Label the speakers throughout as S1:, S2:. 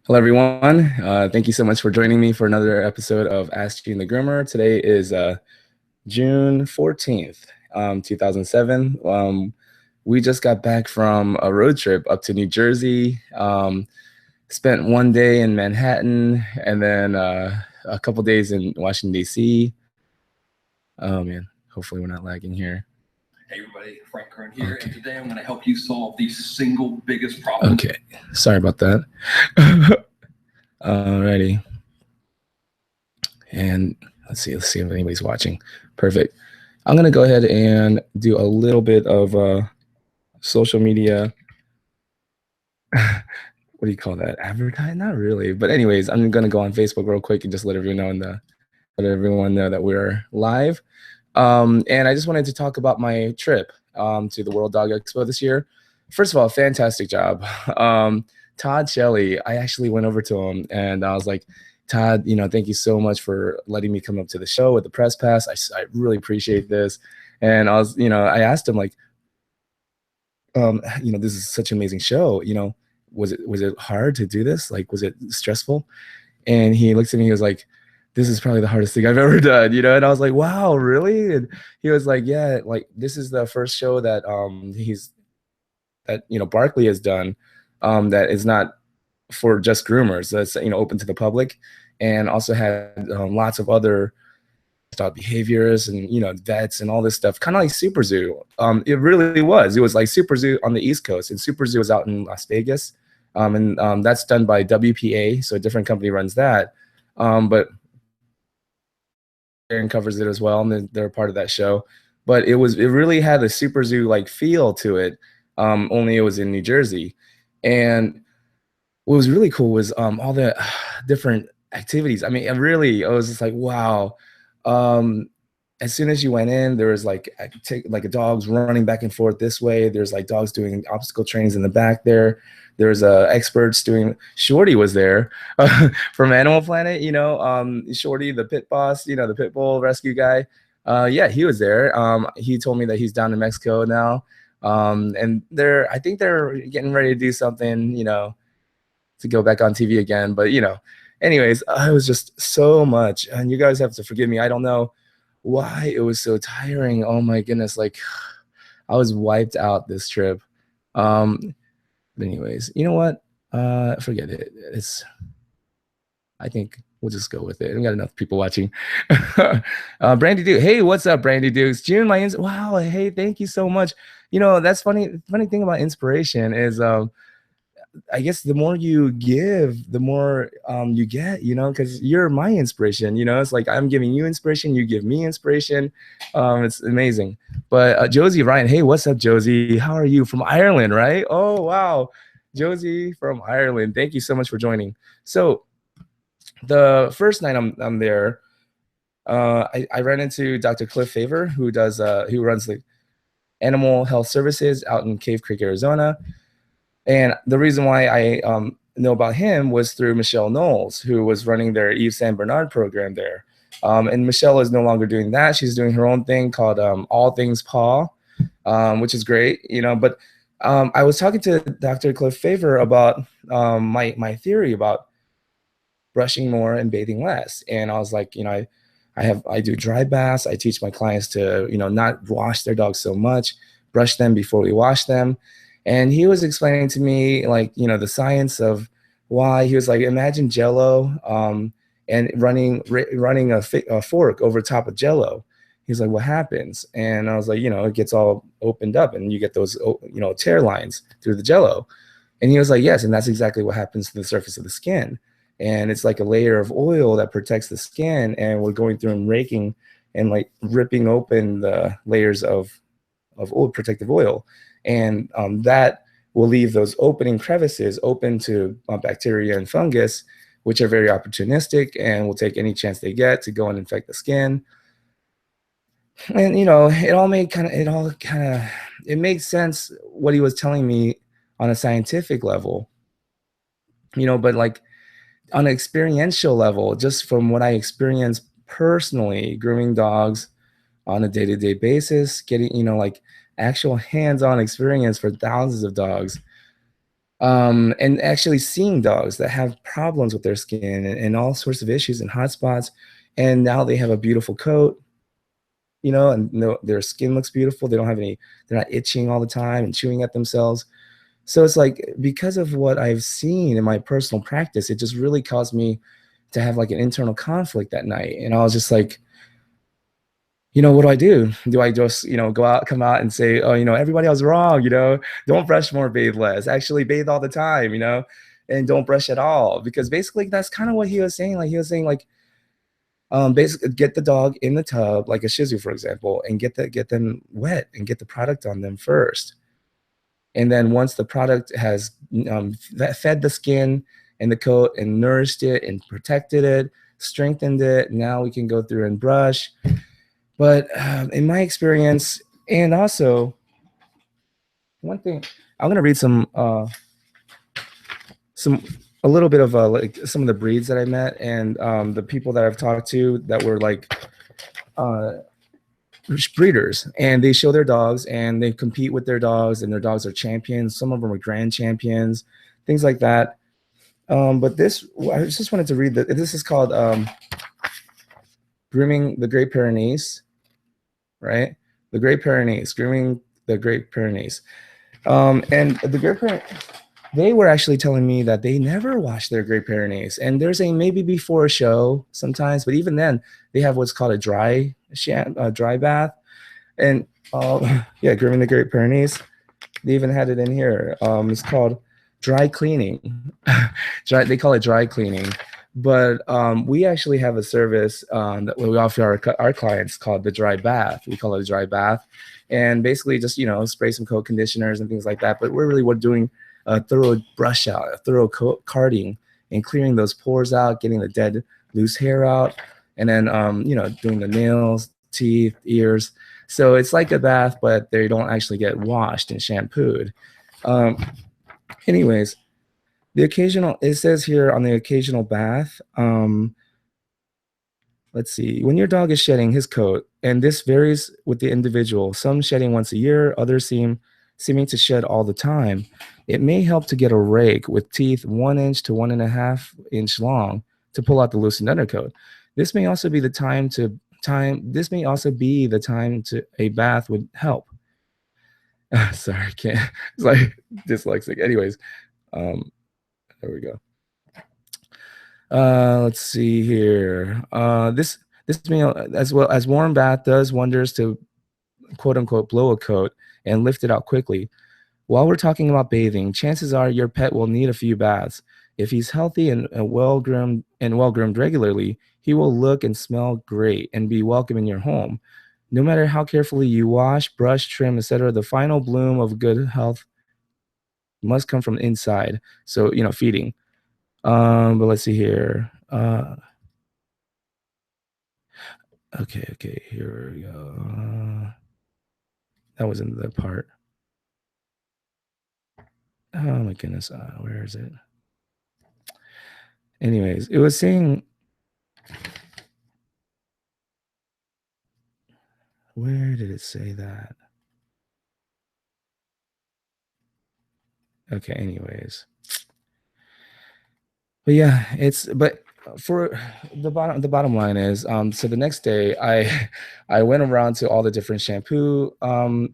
S1: Hello, everyone. Thank you so much for joining me for another episode of Ask Jun the Groomer. Today is June 14th, 2007. We just got back from a road trip up to New Jersey, spent one day in Manhattan, and then a couple days in Washington, D.C. Oh, man. Hopefully we're not lagging here.
S2: Hey everybody, Frank Kern here, and today I'm going to help you solve the single biggest problem.
S1: Okay, sorry about that. Alrighty. And let's see if anybody's watching. Perfect. I'm going to go ahead and do a little bit of social media. What do you call that? Advertise? Not really. But anyways, I'm going to go on Facebook real quick and just let everyone know that we're live. And I just wanted to talk about my trip to the World Dog Expo this year. First of all, fantastic job. Todd Shelley, I actually went over to him and I was like, Todd, thank you so much for letting me come up to the show with the press pass. I really appreciate this. And I was, I asked him like, this is such an amazing show. Was it hard to do this? Like, was it stressful? And he looks at me, he was like, this is probably the hardest thing I've ever done, And I was like, wow, really? And he was like, yeah, like this is the first show that Barkley has done that is not for just groomers. That's open to the public, and also had lots of other dog behaviors and vets and all this stuff, kind of like Super Zoo. It really was. It was like Super Zoo on the East Coast, and Super Zoo is out in Las Vegas, and that's done by WPA, so a different company runs that. But Aaron covers it as well, and they're part of that show. But it really had a Super Zoo like feel to it. Only it was in New Jersey, and what was really cool was all the different activities. I mean, I was just like, wow. As soon as you went in, there was like dogs running back and forth this way. There's like dogs doing obstacle trainings in the back there. There's experts doing. Shorty was there from Animal Planet. Shorty, the pit boss. The pit bull rescue guy. Yeah, he was there. He told me that he's down in Mexico now, and I think they're getting ready to do something. To go back on TV again. But anyways, it was just so much, and you guys have to forgive me. I don't know why it was so tiring. Oh my goodness, like I was wiped out this trip. But anyways, you know what? Forget it. I think we'll just go with it. We got enough people watching. Brandy Duke. Hey, what's up, Brandy Dukes? June, wow. Hey, thank you so much. That's funny. The funny thing about inspiration is I guess the more you give, the more you get, because you're my inspiration. It's like I'm giving you inspiration, you give me inspiration. It's amazing. But Josie Ryan, hey, what's up, Josie? How are you? From Ireland, right? Oh, wow. Josie from Ireland. Thank you so much for joining. So the first night I'm there, I ran into Dr. Cliff Favor, who runs the Animal Health Services out in Cave Creek, Arizona. And the reason why I know about him was through Michelle Knowles, who was running their Yves Saint Bernard program there. And Michelle is no longer doing that. She's doing her own thing called All Things Paw, which is great, But I was talking to Dr. Cliff Favor about my theory about brushing more and bathing less. And I was like, I do dry baths. I teach my clients to, not wash their dogs so much, brush them before we wash them. And he was explaining to me, like, the science of why. He was like, imagine Jello and running a fork over top of Jello. He's like, what happens? And I was like, it gets all opened up and you get those, tear lines through the Jello. And he was like, yes, and that's exactly what happens to the surface of the skin. And it's like a layer of oil that protects the skin. And we're going through and raking and like ripping open the layers of old protective oil. And that will leave those opening crevices open to bacteria and fungus, which are very opportunistic and will take any chance they get to go and infect the skin. And it made sense what he was telling me on a scientific level, but like on an experiential level, just from what I experienced personally, grooming dogs on a day-to-day basis, getting like actual hands-on experience for thousands of dogs. And actually seeing dogs that have problems with their skin and all sorts of issues and hot spots, and now they have a beautiful coat, and no, their skin looks beautiful. They don't have any, they're not itching all the time and chewing at themselves. So it's like, because of what I've seen in my personal practice, it just really caused me to have like an internal conflict that night. And I was just like, what do I do? Do I just, come out and say, oh, everybody else wrong, don't brush more, bathe less, actually bathe all the time, and don't brush at all. Because basically that's kind of what he was saying. Like he was saying like, basically get the dog in the tub, like a Shih Tzu, for example, and get them wet and get the product on them first. And then once the product has fed the skin and the coat and nourished it and protected it, strengthened it, now we can go through and brush. But in my experience, and also one thing, I'm gonna read some a little bit of like some of the breeds that I met and the people that I've talked to that were like breeders, and they show their dogs and they compete with their dogs, and their dogs are champions. Some of them are grand champions, things like that. But this, I just wanted to read that. This is called Grooming the Great Pyrenees, right? The Great Pyrenees, Grooming the Great Pyrenees. And the Great Pyrenees, they were actually telling me that they never wash their Great Pyrenees. And they're saying maybe before a show sometimes, but even then, they have what's called a dry bath. And yeah, Grooming the Great Pyrenees. They even had it in here. It's called dry cleaning. They call it dry cleaning. But we actually have a service that we offer our clients called the dry bath. We call it a dry bath. And basically just, spray some coat conditioners and things like that. But we're doing a thorough brush out, a thorough carding and clearing those pores out, getting the dead loose hair out, and then, doing the nails, teeth, ears. So it's like a bath, but they don't actually get washed and shampooed. Anyways, it says here on the occasional bath, let's see, when your dog is shedding his coat, and this varies with the individual, some shedding once a year, others seeming to shed all the time, it may help to get a rake with teeth 1 inch to 1.5 inch long to pull out the loosened undercoat. This may also be the time to a bath would help. Sorry, I can't. It's like dyslexic. Anyways, there we go. Let's see here. This meal, as well as warm bath, does wonders to quote unquote blow a coat and lift it out quickly. While we're talking about bathing, chances are your pet will need a few baths. If he's healthy and well groomed regularly, he will look and smell great and be welcome in your home. No matter how carefully you wash, brush, trim, etc., the final bloom of good health must come from inside. So, feeding. But let's see here. Okay, here we go. That wasn't the part. Oh my goodness, where is it? Anyways, it was saying, where did it say that? Okay, anyways. But yeah, but for the bottom line is, so the next day I went around to all the different shampoo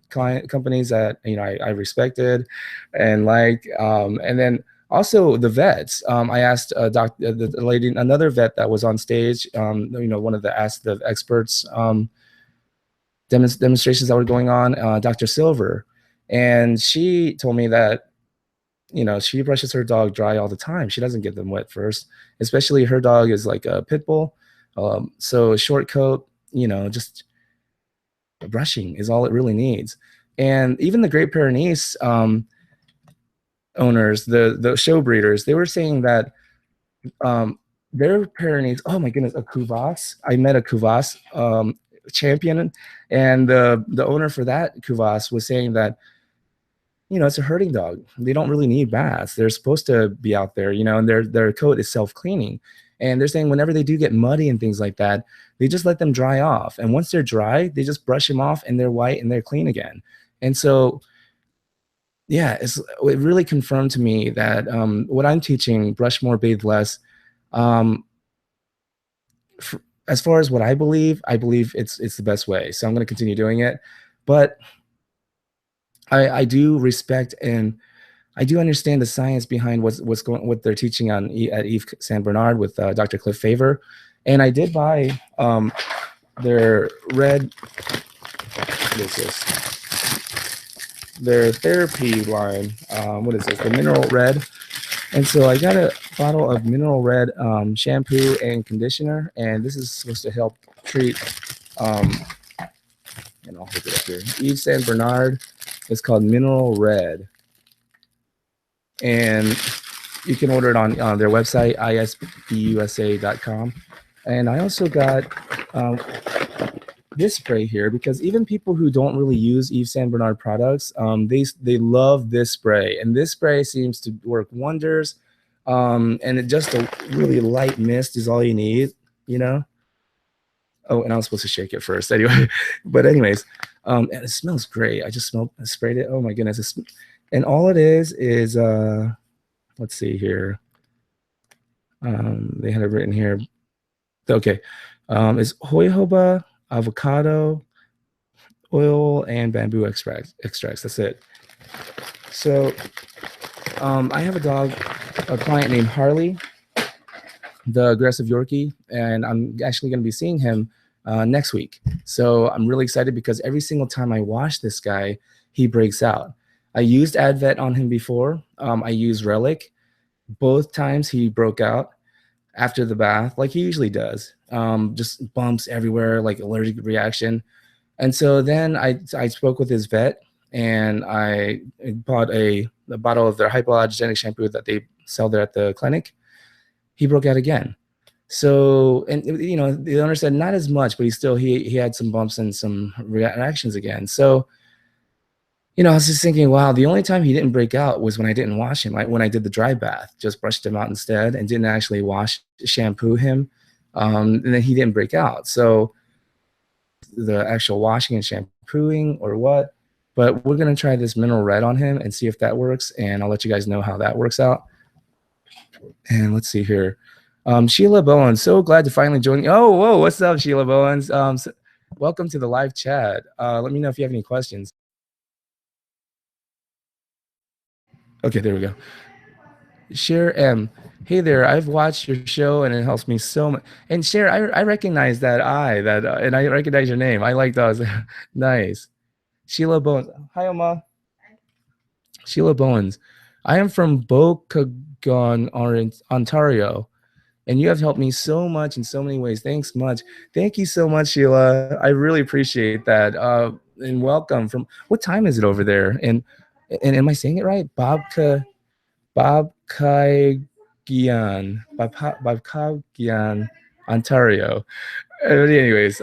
S1: client companies that I respected and and then also the vets. I asked the lady, another vet that was on stage, one of the experts demonstrations that were going on, Dr. Silver, and she told me that she brushes her dog dry all the time. She doesn't get them wet first, especially her dog is like a pit bull. So a short coat, just brushing is all it really needs. And even the Great Pyrenees owners, the show breeders, they were saying that their Pyrenees, oh my goodness, a Cuvas. I met a Cuvas champion, and the owner for that Cuvas was saying that it's a herding dog. They don't really need baths. They're supposed to be out there, and their coat is self-cleaning. And they're saying whenever they do get muddy and things like that, they just let them dry off. And once they're dry, they just brush them off and they're white and they're clean again. And so yeah, it really confirmed to me that what I'm teaching, brush more, bathe less, um, as far as what I believe it's the best way. So I'm going to continue doing it. But I do respect and I do understand the science behind what they're teaching at Eve San Bernard with Dr. Cliff Favor, and I did buy their red. What is this? Their therapy line. What is this? The mineral red. And so I got a bottle of mineral red shampoo and conditioner, and this is supposed to help treat. And I'll hold it up here. Yves Saint Bernard. It's called Mineral Red, and you can order it on their website, isbusa.com. And I also got this spray here because even people who don't really use Yves Saint Bernard products, they love this spray, and this spray seems to work wonders. And it just a really light mist is all you need, you know. Oh, and I was supposed to shake it first anyway. But anyways, and it smells great. I sprayed it. Oh my goodness. And all it is let's see here. They had it written here. Okay. It's jojoba, avocado, oil, and bamboo extracts. That's it. So I have a client named Harley, the aggressive Yorkie, and I'm actually going to be seeing him next week. So I'm really excited because every single time I wash this guy, he breaks out. I used Advet on him before. I used Relic. Both times he broke out after the bath, like he usually does. Just bumps everywhere, like allergic reaction. And so then I spoke with his vet, and I bought a bottle of their hypoallergenic shampoo that they sell there at the clinic. He broke out again. So, and you know, the owner said not as much, but he had some bumps and some reactions again. So, you know, I was just thinking, wow, the only time he didn't break out was when I didn't wash him. When I did the dry bath, just brushed him out instead and didn't actually shampoo him. And then he didn't break out. So the actual washing and shampooing or what, but we're going to try this mineral red on him and see if that works. And I'll let you guys know how that works out. And let's see here. Sheila Bowens, so glad to finally join. Oh, whoa, what's up, Sheila Bowens? So welcome to the live chat. Let me know if you have any questions. Okay, there we go. Cher M. Hey there, I've watched your show and it helps me so much. And Cher, I recognize and I recognize your name. I like those. Nice. Sheila Bowens. Hi, Oma. Sheila Bowens. I am from Bocagon, Ontario, and you have helped me so much in so many ways. Thanks much. Thank you so much, Sheila. I really appreciate that. And welcome from, what time is it over there? And am I saying it right? Babkagian, Ontario. Anyways,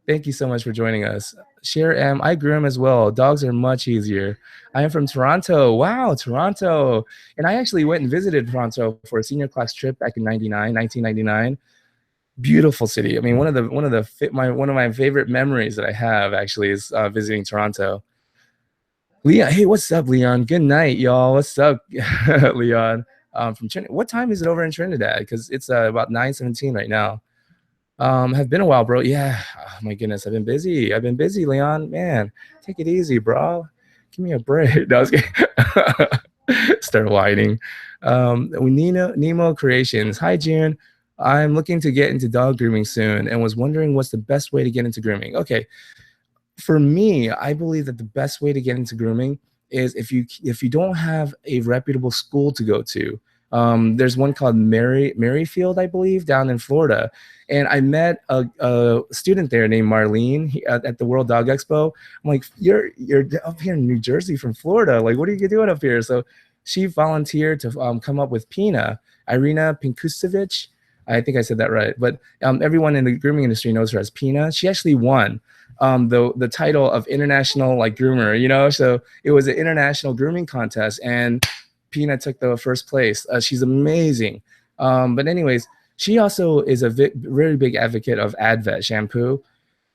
S1: thank you so much for joining us. Share M, I groom as well. Dogs are much easier. I am from Toronto. Wow, Toronto. And I actually went and visited Toronto for a senior class trip back in 1999. Beautiful city. I mean, one of my favorite memories that I have actually is visiting Toronto. Leon, hey, what's up, Leon? Good night, y'all. What's up, Leon? From Trinidad. What time is it over in Trinidad? Because it's about 9:17 right now. Have been a while, bro. Yeah. Oh my goodness, I've been busy, Leon. Man, take it easy, bro. Give me a break. No, I was kidding. Start whining. Nemo Creations. Hi, June. I'm looking to get into dog grooming soon and was wondering what's the best way to get into grooming. Okay. For me, I believe that the best way to get into grooming is if you don't have a reputable school to go to. There's one called Merrifield, I believe, down in Florida, and I met a student there named Marlene at the World Dog Expo. I'm like, you're up here in New Jersey from Florida, like what are you doing up here? So she volunteered to come up with Irina Pinkusevich. I think I said that right, but everyone in the grooming industry knows her as Pina. She actually won the title of international like groomer, you know. So it was an international grooming contest, and Pina took the first place. She's amazing. But anyways, she also is a very big advocate of Advet shampoo.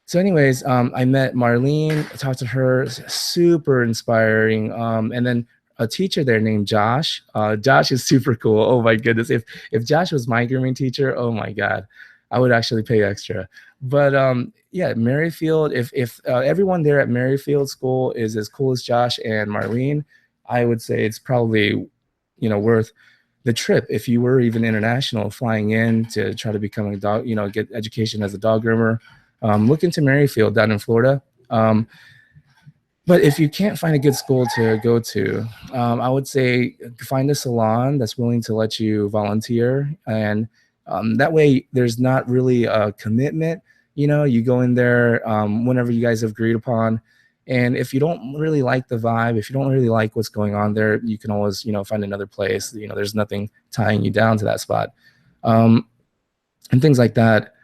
S1: So anyways, I met Marlene, talked to her, super inspiring. And then a teacher there named Josh. Josh is super cool. Oh my goodness. If Josh was my grooming teacher, oh my God, I would actually pay extra. But yeah, Merrifield, if everyone there at Merrifield School is as cool as Josh and Marlene, I would say it's probably, worth the trip. If you were even international, flying in to try to become a dog, get education as a dog groomer, look into Merrifield down in Florida. But if you can't find a good school to go to, I would say find a salon that's willing to let you volunteer. And that way there's not really a commitment. You go in there whenever you guys have agreed upon. And if you don't really like the vibe, if you don't really like what's going on there, you can always, find another place. There's nothing tying you down to that spot. And things like that.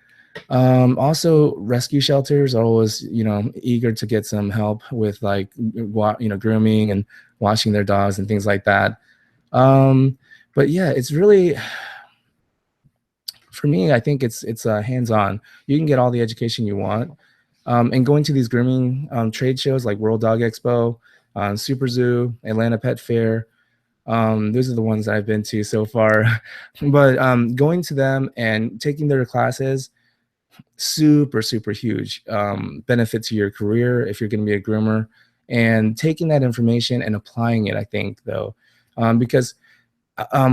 S1: Also, rescue shelters are always, eager to get some help with like, grooming and washing their dogs and things like that. But yeah, it's really, for me, I think it's hands-on. You can get all the education you want. And going to these grooming trade shows like World Dog Expo, Super Zoo, Atlanta Pet Fair. Those are the ones that I've been to so far. But going to them and taking their classes, super huge benefit to your career if you're going to be a groomer, and taking that information and applying it, I think, though, because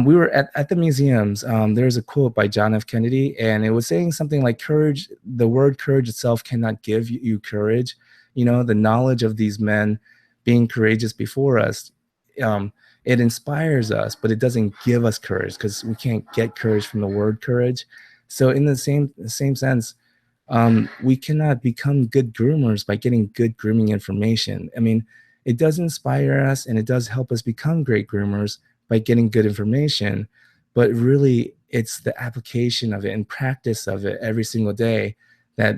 S1: we were at the museums. There's a quote by John F. Kennedy, and it was saying something like, courage, the word courage itself cannot give you courage. The knowledge of these men being courageous before us, it inspires us, but it doesn't give us courage, because we can't get courage from the word courage. So in the same sense, we cannot become good groomers by getting good grooming information. I mean, it does inspire us and it does help us become great groomers by getting good information, but really it's the application of it and practice of it every single day that,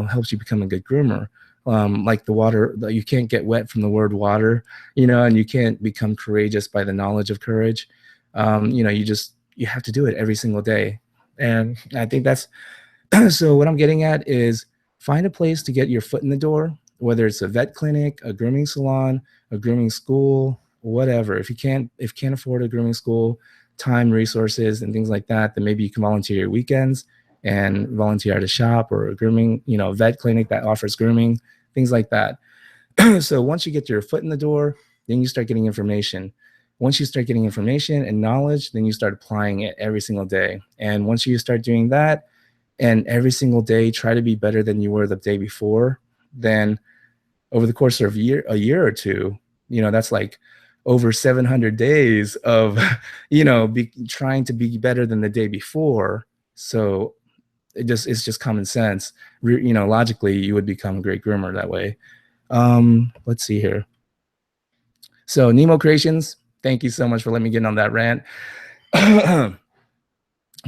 S1: helps you become a good groomer. Like the water, you can't get wet from the word water, and you can't become courageous by the knowledge of courage. You have to do it every single day. And I think that's, so what I'm getting at is find a place to get your foot in the door, whether it's a vet clinic, a grooming salon, a grooming school, whatever. If you can't afford a grooming school, time, resources, and things like that, then maybe you can volunteer your weekends and volunteer at a shop or a grooming, vet clinic that offers grooming, things like that. So once you get your foot in the door, then you start getting information. Once you start getting information and knowledge, then you start applying it every single day. And once you start doing that, and every single day try to be better than you were the day before, then over the course of a year or two, that's like over 700 days of, trying to be better than the day before. So it's just common sense. Logically, you would become a great groomer that way. Let's see here. So Nemo Creations, thank you so much for letting me get on that rant.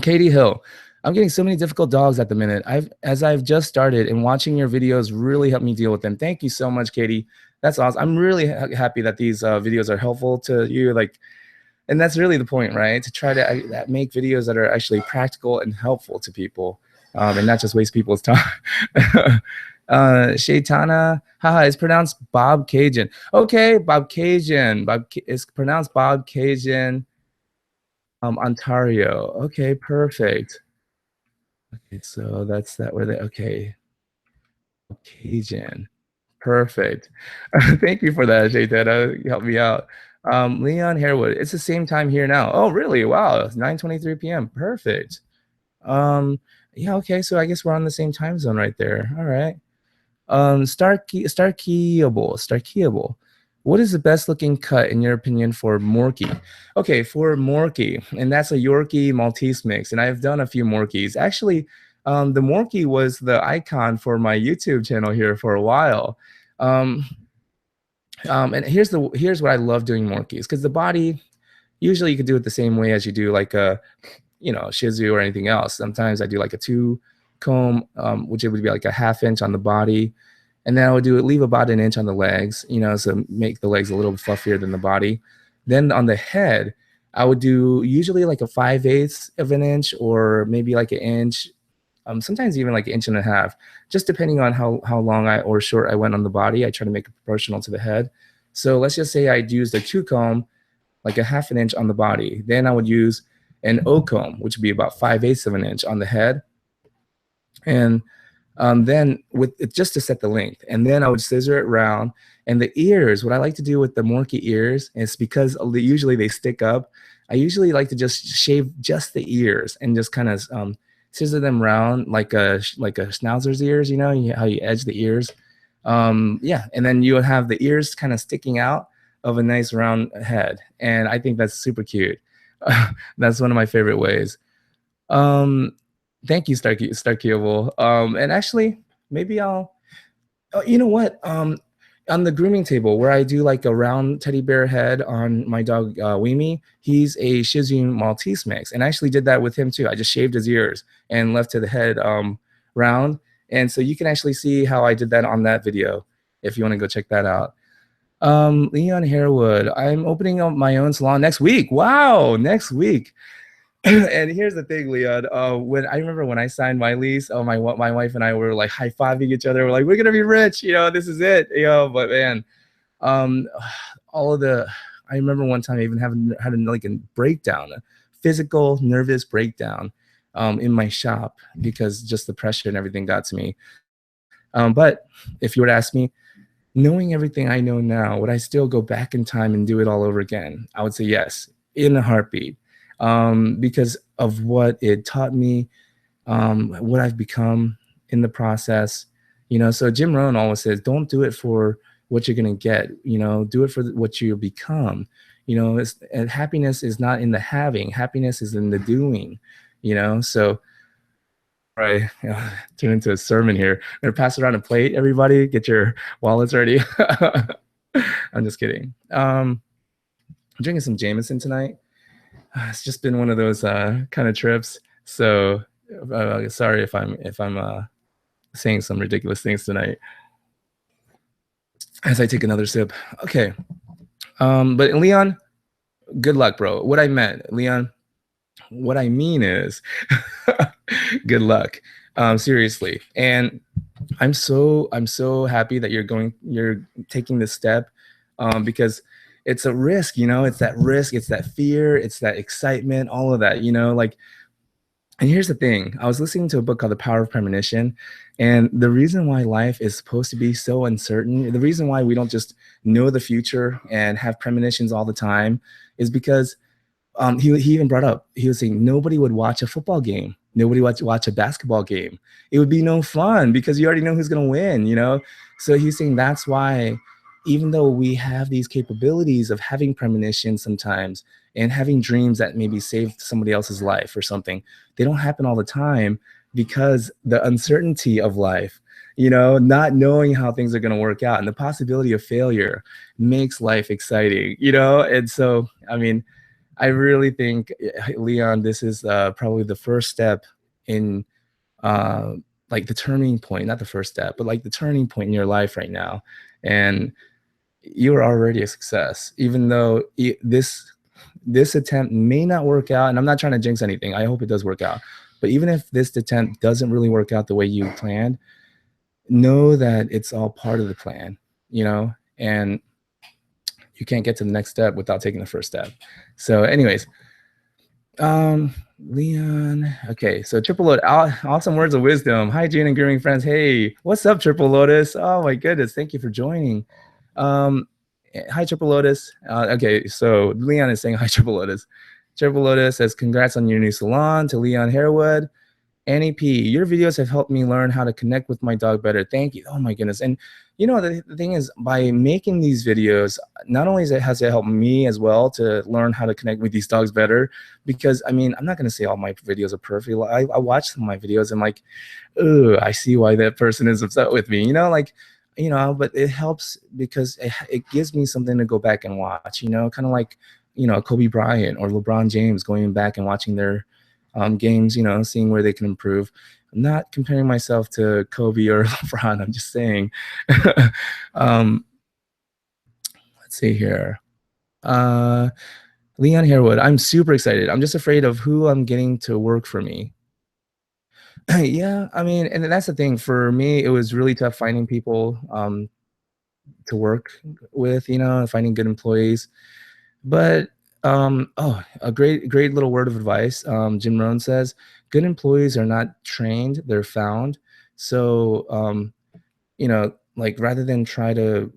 S1: Katie Hill, I'm getting so many difficult dogs at the minute. As I've just started, and watching your videos really helped me deal with them. Thank you so much, Katie. That's awesome. I'm really happy that these videos are helpful to you. And that's really the point, right? To try to make videos that are actually practical and helpful to people, and not just waste people's time. Shaitana, haha, it's pronounced Bob Cajun. Okay, Bob Cajun. It's pronounced Bob Cajun, Ontario. Okay, perfect. Okay, so that's that where they, okay. Cajun. Perfect. Thank you for that, Shaitana. You helped me out. Leon Harewood, it's the same time here now. Oh, really? Wow, it's 9:23 p.m. Perfect. Yeah, okay, so I guess we're on the same time zone right there. All right. Starkeyable. What is the best looking cut in your opinion for Morkie? Okay, for Morkie, and that's a Yorkie Maltese mix, and I've done a few Morkies. Actually, the Morkie was the icon for my YouTube channel here for a while. And here's what I love doing Morkies, because the body, usually you could do it the same way as you do like a, Shih Tzu or anything else. Sometimes I do like a 2-comb, which it would be like a 1/2 inch on the body. And then I would leave about 1 inch on the legs, so make the legs a little fluffier than the body. Then on the head, I would do usually like a 5/8 of an inch, or maybe like 1 inch, sometimes even like 1.5 inches, just depending on how long or short I went on the body. I try to make it proportional to the head. So let's just say I'd used a 2 comb, like a 1/2 inch on the body. Then I would use an O comb, which would be about 5/8 of an inch on the head. And then with it, just to set the length, and then I would scissor it round. And the ears, what I like to do with the Morky ears is, because usually they stick up, I usually like to just shave just the ears and just kind of scissor them round like a schnauzer's ears, you know, how you edge the ears. Yeah, and then you would have the ears kind of sticking out of a nice round head, and I think that's super cute. That's one of my favorite ways. Um, Thank you, Starkeyable. And actually, maybe I'll. Oh, you know what? On the grooming table where I do like a round teddy bear head on my dog Weemy, he's a Shih Tzu Maltese mix, and I actually did that with him too. I just shaved his ears and left the head round, and so you can actually see how I did that on that video if you want to go check that out. Leon Harewood, I'm opening up my own salon next week. Wow, next week. And here's the thing, Leon. When I remember when I signed my lease, my wife and I were like high-fiving each other. We're like, we're gonna be rich, you know, this is it, you know. But man, um, all of the, I remember one time I even had like a breakdown, a physical nervous breakdown, in my shop because just the pressure and everything got to me. But if you were to ask me, knowing everything I know now, would I still go back in time and do it all over again? I would say yes, in a heartbeat, because of what it taught me, what I've become in the process. You know, so Jim Rohn always says, don't do it for what you're going to get, you know, do it for what you become. You know, and happiness is not in the having, happiness is in the doing, you know. So right, turn into a sermon here. I'm gonna pass around a plate, everybody. Get your wallets ready. I'm just kidding. I'm drinking some Jameson tonight. It's just been one of those kind of trips. So sorry if I'm saying some ridiculous things tonight. As I take another sip. Okay. But Leon, good luck, bro. What I meant, Leon, what I mean is good luck. Seriously. And I'm so happy that you're taking this step, because it's a risk, you know, it's that risk, it's that fear, it's that excitement, all of that, you know, like. And here's the thing, I was listening to a book called The Power of Premonition, and the reason why life is supposed to be so uncertain, the reason why we don't just know the future and have premonitions all the time, is because he even brought up, he was saying nobody would watch a football game. Nobody would watch a basketball game. It would be no fun because you already know who's going to win, you know? So he's saying that's why, even though we have these capabilities of having premonition sometimes and having dreams that maybe saved somebody else's life or something, they don't happen all the time because the uncertainty of life, you know, not knowing how things are going to work out and the possibility of failure makes life exciting, you know? And so, I mean, I really think, Leon, this is probably the first step in like the turning point, not the first step, but like the turning point in your life right now. And you are already a success, even though this attempt may not work out. And I'm not trying to jinx anything. I hope it does work out. But even if this attempt doesn't really work out the way you planned, know that it's all part of the plan, you know, and you can't get to the next step without taking the first step. So anyways, Leon, okay, so Triple Lotus, awesome words of wisdom. Hi, June and Grooming friends. Hey, what's up, Triple Lotus? Oh my goodness, thank you for joining. Hi, Triple Lotus. Okay, so Leon is saying hi, Triple Lotus. Triple Lotus says, congrats on your new salon. To Leon Harewood. Annie P, your videos have helped me learn how to connect with my dog better. Thank you. Oh my goodness. And you know, the thing is, by making these videos, not only has it helped me as well to learn how to connect with these dogs better, because I mean, I'm not going to say all my videos are perfect. I watch some of my videos and like, oh, I see why that person is upset with me, you know, like, you know, but it helps because it gives me something to go back and watch, you know, kind of like, you know, Kobe Bryant or LeBron James going back and watching their games, you know, seeing where they can improve. I'm not comparing myself to Kobe or LeBron. I'm just saying. Let's see here. Leon Harewood, I'm super excited. I'm just afraid of who I'm getting to work for me. Yeah, I mean, and that's the thing. For me, it was really tough finding people to work with, finding good employees. But a great little word of advice. Jim Rohn says, "Good employees are not trained; they're found." So, like rather than try to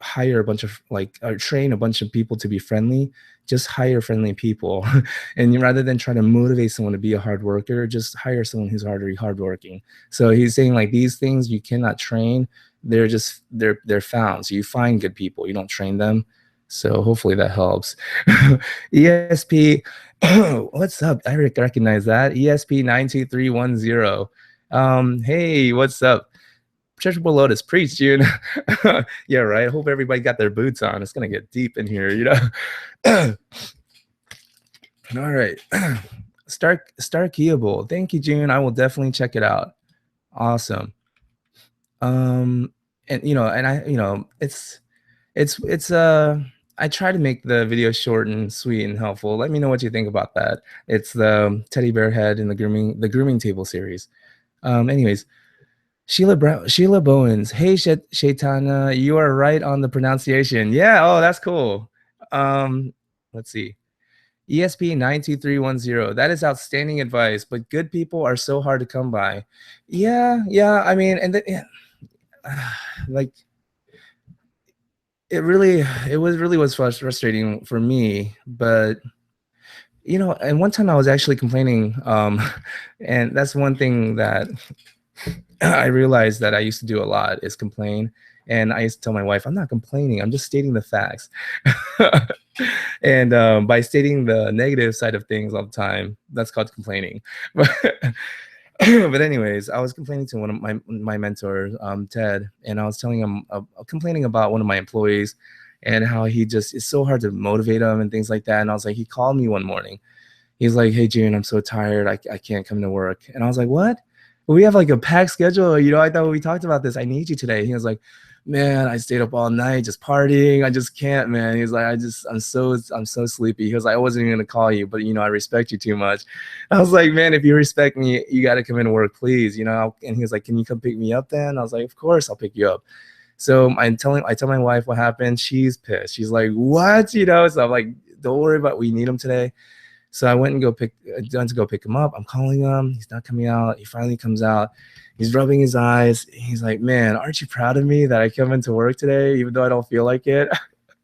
S1: hire a bunch of like or train a bunch of people to be friendly, just hire friendly people. And rather than try to motivate someone to be a hard worker, just hire someone who's already hardworking. So he's saying like these things you cannot train. They're found. So you find good people, you don't train them. So hopefully that helps. ESP, what's up? I recognize that. ESP 92310. Hey, what's up? Treasurable Lotus, preach, June. Yeah, right. Hope everybody got their boots on. It's gonna get deep in here. All right. Starkeyable. Thank you, June. I will definitely check it out. Awesome. And it's I try to make the video short and sweet and helpful. Let me know what you think about that. It's the teddy bear head in the grooming table series. Anyways, Sheila Bowens. Hey, Shaitana, you are right on the pronunciation. Yeah. Oh, that's cool. Let's see. ESP 92310. That is outstanding advice, but good people are so hard to come by. Yeah, yeah. I mean, yeah, like it was frustrating for me, but and one time I was actually complaining, and that's one thing that I realized that I used to do a lot is complain. And I used to tell my wife, I'm not complaining, I'm just stating the facts. And by stating the negative side of things all the time, that's called complaining. But anyways, I was complaining to one of my mentors, Ted, and I was telling him, complaining about one of my employees and how he just is so hard to motivate him and things like that. And I was like, he called me one morning. He's like, hey, June, I'm so tired. I can't come to work. And I was like, what? We have like a packed schedule. I thought we talked about this. I need you today. He was like, man, I stayed up all night just partying. I just can't, man. He's like, I'm so sleepy. He was like, I wasn't even gonna call you, but I respect you too much. I was like, man, if you respect me, you got to come into work, please. And he was like, can you come pick me up then? I was like, of course, I'll pick you up. So I tell my wife what happened. She's pissed. She's like, what? So I'm like, don't worry about it. We need him today. So I went to go pick him up. I'm calling him. He's not coming out. He finally comes out. He's rubbing his eyes. He's like, man, aren't you proud of me that I come into work today, even though I don't feel like it?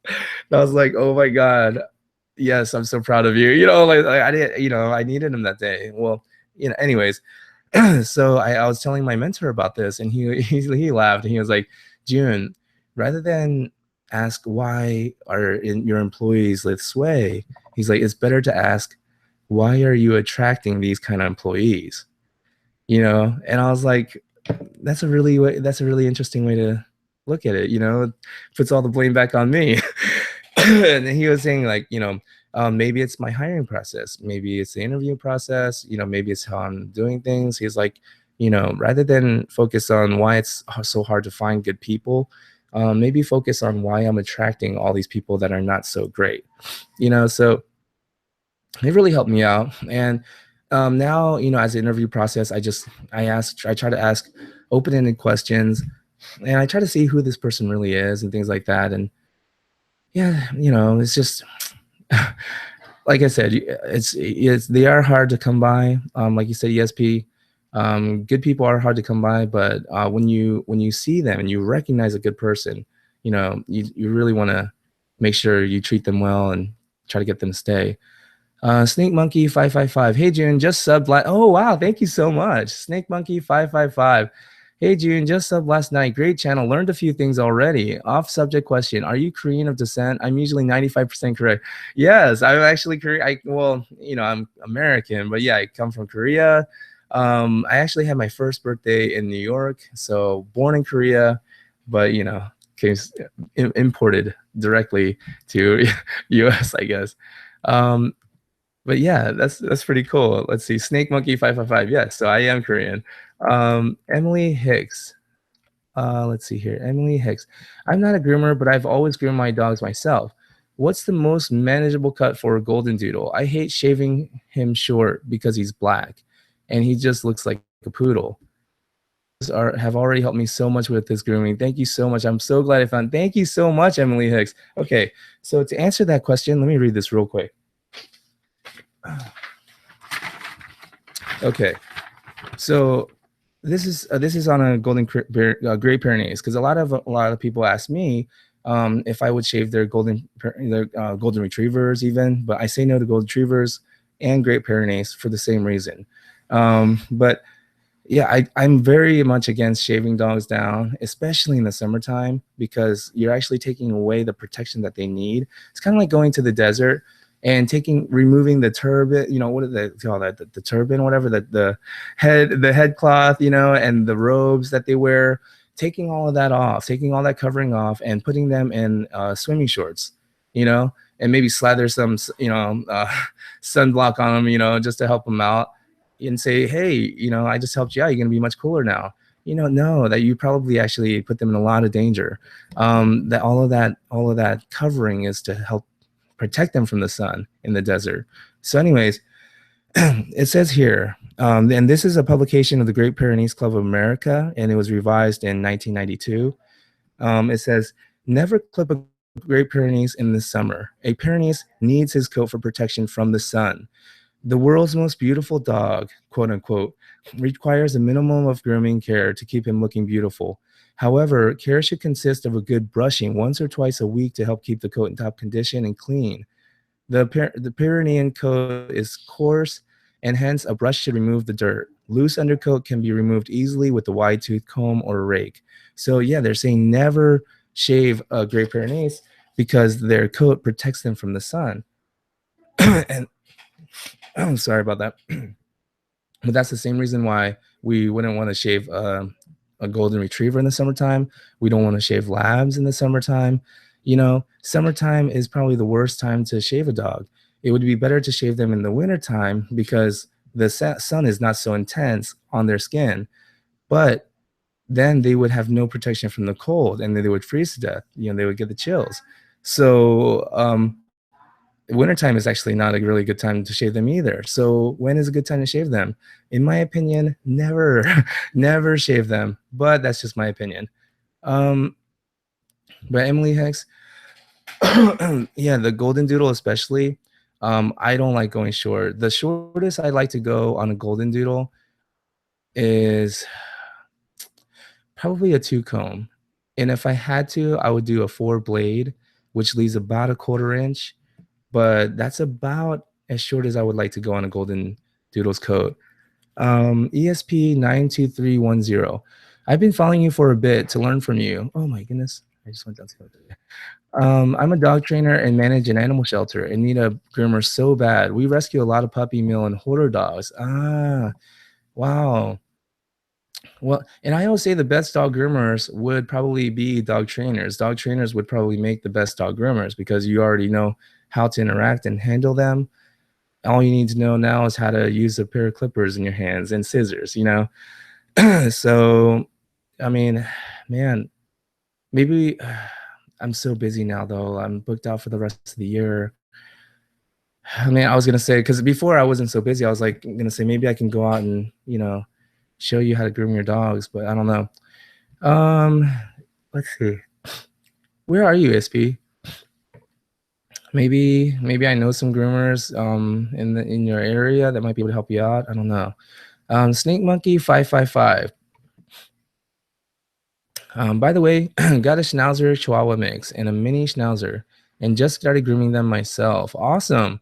S1: I was like, oh my God. Yes, I'm so proud of you. Like I did, I needed him that day. Well, anyways, so I was telling my mentor about this, and he laughed, and he was like, June, rather than ask why are your employees this way, he's like, it's better to ask, why are you attracting these kind of employees? And I was like, that's a really interesting way to look at it. It puts all the blame back on me. And he was saying like, maybe it's my hiring process, maybe it's the interview process, maybe it's how I'm doing things. He's like, rather than focus on why it's so hard to find good people, maybe focus on why I'm attracting all these people that are not so great. So it really helped me out. And now, as an interview process, I try to ask open-ended questions, and I try to see who this person really is and things like that. And yeah, it's just like I said, they are hard to come by. Like you said, ESP, good people are hard to come by, but when you see them and you recognize a good person, you really want to make sure you treat them well and try to get them to stay. Snake Monkey 555. Hey June, just subbed oh wow, thank you so much. Snake Monkey 555. Hey June, just subbed last night. Great channel. Learned a few things already. Off subject question. Are you Korean of descent? I'm usually 95% correct. Yes, I'm actually Korean. I'm American, but yeah, I come from Korea. I actually had my first birthday in New York, so born in Korea, but came imported directly to US, I guess. But yeah, that's pretty cool. Let's see, Snake Monkey 555. Yes, so I am Korean. Emily Hicks. Let's see here, Emily Hicks. I'm not a groomer, but I've always groomed my dogs myself. What's the most manageable cut for a golden doodle? I hate shaving him short because he's black, and he just looks like a poodle. Have already helped me so much with this grooming. Thank you so much. I'm so glad I found. Thank you so much, Emily Hicks. Okay, so to answer that question, let me read this real quick. Okay, so this is on a golden Great Pyrenees, because a lot of people ask me if I would shave their golden retrievers even, but I say no to golden retrievers and Great Pyrenees for the same reason. But yeah, I'm very much against shaving dogs down, especially in the summertime, because you're actually taking away the protection that they need. It's kind of like going to the desert and removing the turban, what do they call that? The turban, whatever, the head cloth, and the robes that they wear, taking all of that off, taking all that covering off and putting them in swimming shorts, and maybe slather some, sunblock on them, just to help them out. And say, hey, I just helped you out. You're going to be much cooler now. No, that you probably actually put them in a lot of danger. That all of that covering is to help protect them from the sun in the desert. So anyways, it says here, and this is a publication of the Great Pyrenees Club of America, and it was revised in 1992. It says, never clip a Great Pyrenees in the summer. A Pyrenees needs his coat for protection from the sun. The world's most beautiful dog, quote unquote, requires a minimum of grooming care to keep him looking beautiful. However, care should consist of a good brushing once or twice a week to help keep the coat in top condition and clean. The Pyrenean coat is coarse, and hence a brush should remove the dirt. Loose undercoat can be removed easily with a wide tooth comb or a rake. So yeah, they're saying never shave a Great Pyrenees because their coat protects them from the sun. And I'm sorry about that. But that's the same reason why we wouldn't want to shave a golden retriever in the summertime. We don't want to shave labs in the summertime. Summertime is probably the worst time to shave a dog. It would be better to shave them in the wintertime because the sun is not so intense on their skin. But then they would have no protection from the cold, and then they would freeze to death. They would get the chills. So wintertime is actually not a really good time to shave them either. So when is a good time to shave them? In my opinion, never, never shave them. But that's just my opinion. But Emily Hicks, yeah, the golden doodle especially, I don't like going short. The shortest I like to go on a golden doodle is probably a 2-comb. And if I had to, I would do a 4-blade, which leaves about a 1/4 inch. But that's about as short as I would like to go on a golden doodle's coat. ESP 92310. I've been following you for a bit to learn from you. Oh my goodness. I just went down to I'm a dog trainer and manage an animal shelter and need a groomer so bad. We rescue a lot of puppy, mill, and hoarder dogs. Ah, wow. Well, and I always say the best dog groomers would probably be dog trainers. Dog trainers would probably make the best dog groomers because you already know how to interact and handle them. All you need to know now is how to use a pair of clippers in your hands and scissors, So, I mean, man, maybe I'm so busy now, though. I'm booked out for the rest of the year. I mean, I was going to say, because before I wasn't so busy, I was like, going to say maybe I can go out and, show you how to groom your dogs, but I don't know. Let's see. Where are you, SP? Maybe I know some groomers in your area that might be able to help you out. I don't know. Snake Monkey 555. By the way, got a Schnauzer Chihuahua mix and a mini Schnauzer, and just started grooming them myself. Awesome.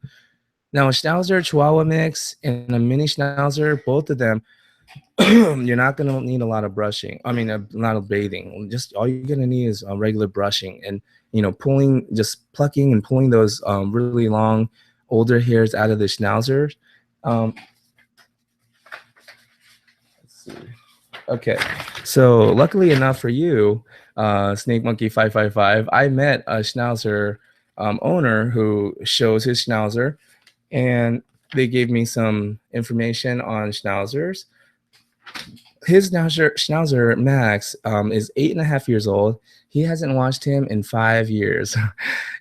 S1: Now a Schnauzer Chihuahua mix and a mini Schnauzer, both of them, you're not going to need a lot of brushing. I mean, a lot of bathing. Just all you're going to need is regular brushing and, just plucking and pulling those really long, older hairs out of the Schnauzers. Let's see. Okay. So luckily enough for you, Snake Monkey 555, I met a Schnauzer owner who shows his Schnauzer, and they gave me some information on Schnauzers. His Schnauzer Max is 8.5 years old. he hasn't washed him in 5 years.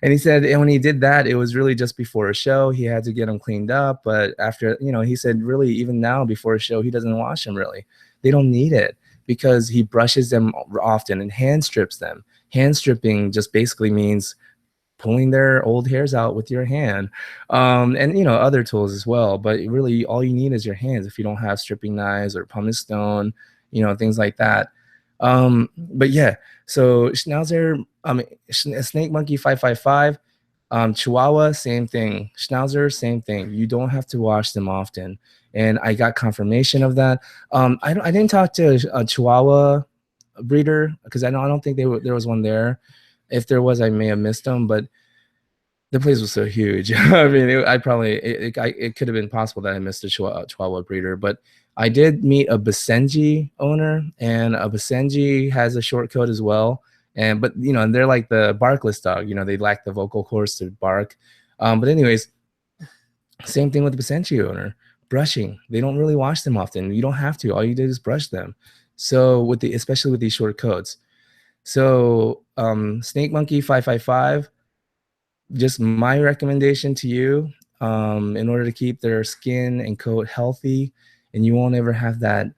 S1: And he said, and when he did that, it was really just before a show. He had to get him cleaned up. But after, he said, really, even now before a show, he doesn't wash them really. They don't need it because he brushes them often and hand strips them. Hand stripping just basically means pulling their old hairs out with your hand, and other tools as well. But really, all you need is your hands if you don't have stripping knives or pumice stone, things like that. But yeah, so Schnauzer, Snake Monkey 555, Chihuahua, same thing. Schnauzer, same thing. You don't have to wash them often, and I got confirmation of that. I didn't talk to a Chihuahua breeder because I don't think there was one there. If there was, I may have missed them, but the place was so huge. I mean, it could have been possible that I missed a Chihuahua breeder, but I did meet a Basenji owner, and a Basenji has a short coat as well. But they're like the barkless dog. They lack the vocal cords to bark. But anyways, same thing with the Basenji owner. Brushing, they don't really wash them often. You don't have to. All you did is brush them. So especially with these short coats. So Snake Monkey 555. Just my recommendation to you, in order to keep their skin and coat healthy, and you won't ever have that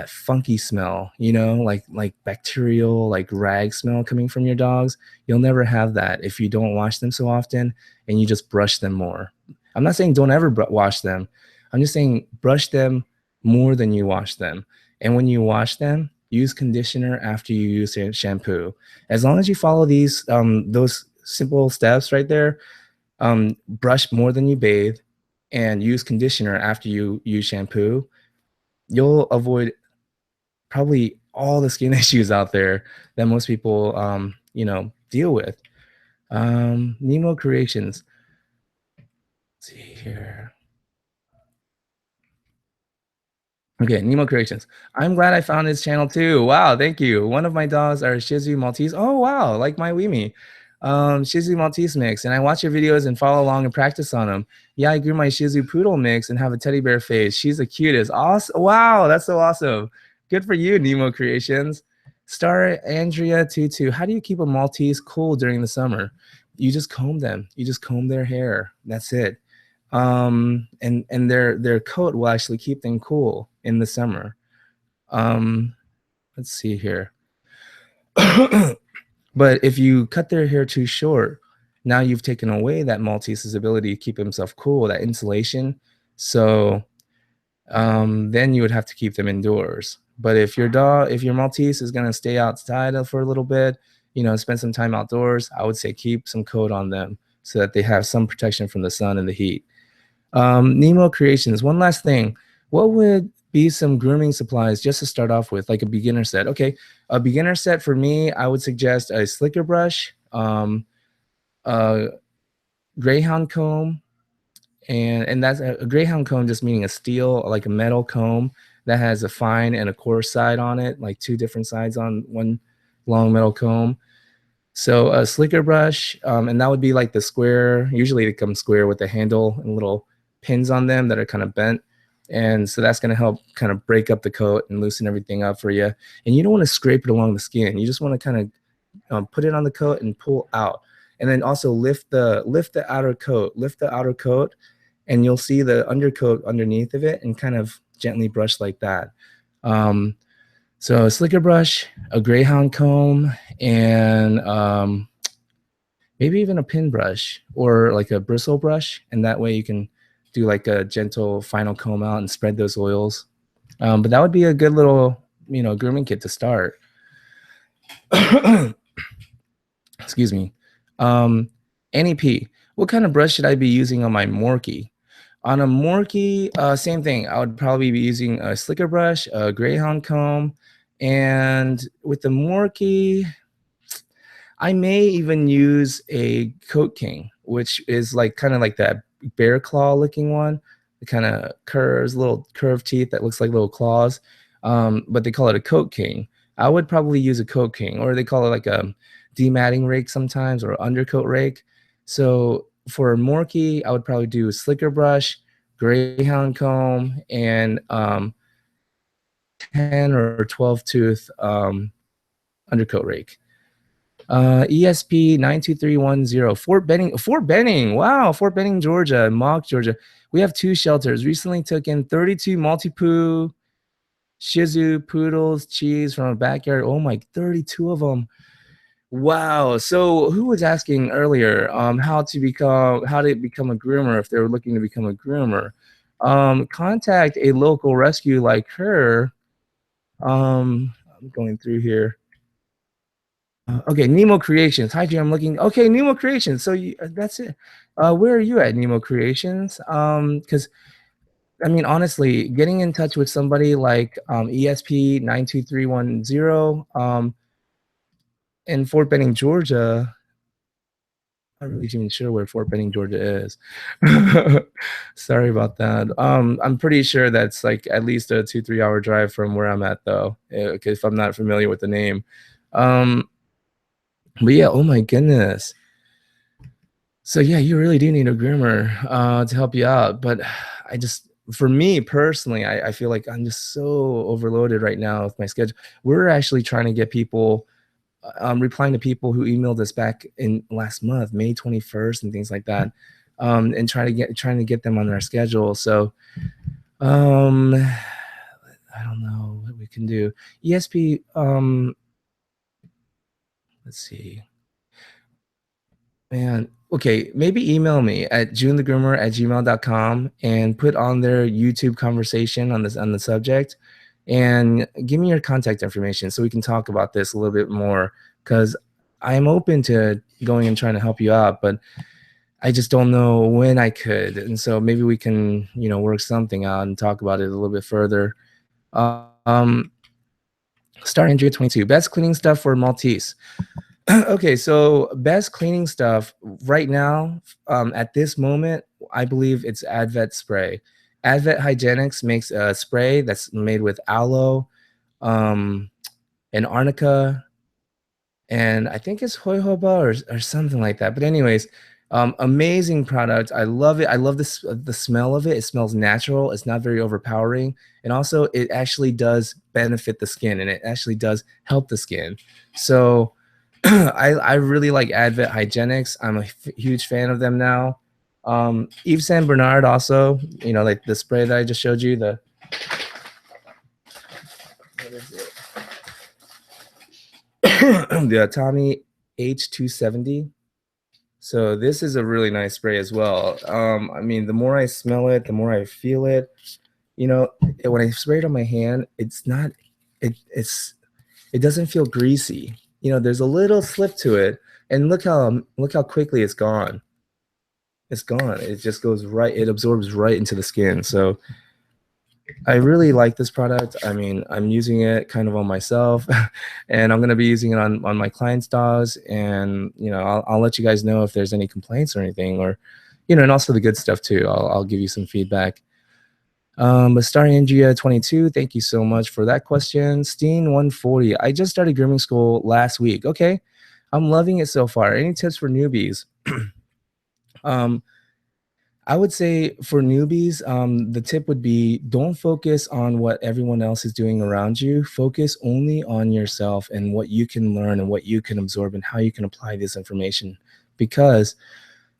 S1: funky smell, like bacterial, like rag smell coming from your dogs. You'll never have that if you don't wash them so often and you just brush them more. I'm not saying don't ever wash them. I'm just saying brush them more than you wash them. And when you wash them, use conditioner after you use shampoo. As long as you follow those simple steps right there, brush more than you bathe and use conditioner after you use shampoo, you'll avoid probably all the skin issues out there that most people deal with. Nemo Creations, let's see here. Okay, Nemo Creations. I'm glad I found his channel too. Wow, thank you. One of my dogs are Shih Tzu Maltese. Oh wow, like my Weemy. Shih Tzu Maltese mix, and I watch your videos and follow along and practice on them. Yeah, I grew my Shih Tzu Poodle mix and have a teddy bear face. She's the cutest. Awesome. Wow, that's so awesome. Good for you, Nemo Creations. Star Andrea Tutu. How do you keep a Maltese cool during the summer? You just comb them. You just comb their hair. That's it. And their coat will actually keep them cool in the summer. Let's see here. But if you cut their hair too short, now you've taken away that Maltese's ability to keep himself cool, that insulation. So then you would have to keep them indoors. But if your Maltese is going to stay outside for a little bit, spend some time outdoors, I would say keep some coat on them so that they have some protection from the sun and the heat. Nemo Creations, one last thing. What would be some grooming supplies just to start off with, like a beginner set? Okay, a beginner set for me, I would suggest a slicker brush, a greyhound comb, and that's a greyhound comb, just meaning a steel, like a metal comb that has a fine and a coarse side on it, like two different sides on one long metal comb. So a slicker brush, and that would be like the square. Usually they come square with a handle and little pins on them that are kind of bent. And so that's going to help kind of break up the coat and loosen everything up for you. And you don't want to scrape it along the skin. You just want to kind of put it on the coat and pull out. And then also lift the outer coat, and you'll see the undercoat underneath of it, and kind of gently brush like that. So a slicker brush, a greyhound comb, and maybe even a pin brush or like a bristle brush. And that way you can do like a gentle final comb out and spread those oils. But that would be a good little, grooming kit to start. Excuse me. NEP. What kind of brush should I be using on my Morkie? On a Morkie, same thing. I would probably be using a slicker brush, a greyhound comb, and with the Morkie, I may even use a Coat King, which is like kind of like that bear claw looking one. It kind of curves, little curved teeth that looks like little claws, but they call it a Coat King. I would probably use a Coat King, or they call it like a dematting rake sometimes, or undercoat rake. So for Morkie, I would probably do a slicker brush, greyhound comb, and 10 or 12 tooth undercoat rake. ESP 92310, Fort Benning. Wow, Fort Benning, Georgia, Mock, Georgia. We have 2 shelters. Recently took in 32 multi-poo Shih Tzu poodles, cheese from a backyard. Oh my, 32 of them. Wow. So who was asking earlier how to become a groomer if they were looking to become a groomer? Contact a local rescue like her. I'm going through here. Okay, Nemo Creations. Hi, Jim. I'm looking. Okay, Nemo Creations. So that's it. Where are you at, Nemo Creations? Because I mean, honestly, getting in touch with somebody like ESP 92310 in Fort Benning, Georgia. I'm not really even sure where Fort Benning, Georgia is. Sorry about that. I'm pretty sure that's like at least a 2-3 hour drive from where I'm at, though, if I'm not familiar with the name. But yeah, oh my goodness. So yeah, you really do need a groomer to help you out. But for me personally, I feel like I'm just so overloaded right now with my schedule. We're actually trying to get people, replying to people who emailed us back in last month, May 21st, and things like that, and trying to get them on our schedule. So, I don't know what we can do. ESP, let's see. Man, okay, maybe email me at junthegroomer@gmail.com and put on their YouTube conversation on the subject, and give me your contact information so we can talk about this a little bit more. Because I'm open to going and trying to help you out, but I just don't know when I could. And so maybe we can, work something out and talk about it a little bit further. Um, Star Andrea 22, best cleaning stuff for Maltese. Okay, so best cleaning stuff right now, at this moment, I believe it's Advet spray. Advet Hygienics makes a spray that's made with aloe, and arnica, and I think it's jojoba or something like that. But anyways, amazing product. I love it. I love the smell of it. It smells natural. It's not very overpowering, and also it actually does benefit the skin, and it actually does help the skin. So I really like Advent Hygienics. I'm a huge fan of them now. Yves Saint Bernard also, like the spray that I just showed you, what is it? The Tommy H270. So this is a really nice spray as well. I mean, the more I smell it, the more I feel it. When I spray it on my hand, it doesn't feel greasy. There's a little slip to it, and look how quickly it's gone. It's gone. It just goes right. It absorbs right into the skin. So I really like this product. I mean, I'm using it kind of on myself, and I'm gonna be using it on my clients' dogs. And I'll let you guys know if there's any complaints or anything, or and also the good stuff too. I'll give you some feedback. But Star Angia 22, thank you so much for that question. Steen 140, I just started grooming school last week. Okay, I'm loving it so far. Any tips for newbies? I would say for newbies, the tip would be don't focus on what everyone else is doing around you. Focus only on yourself and what you can learn and what you can absorb and how you can apply this information. Because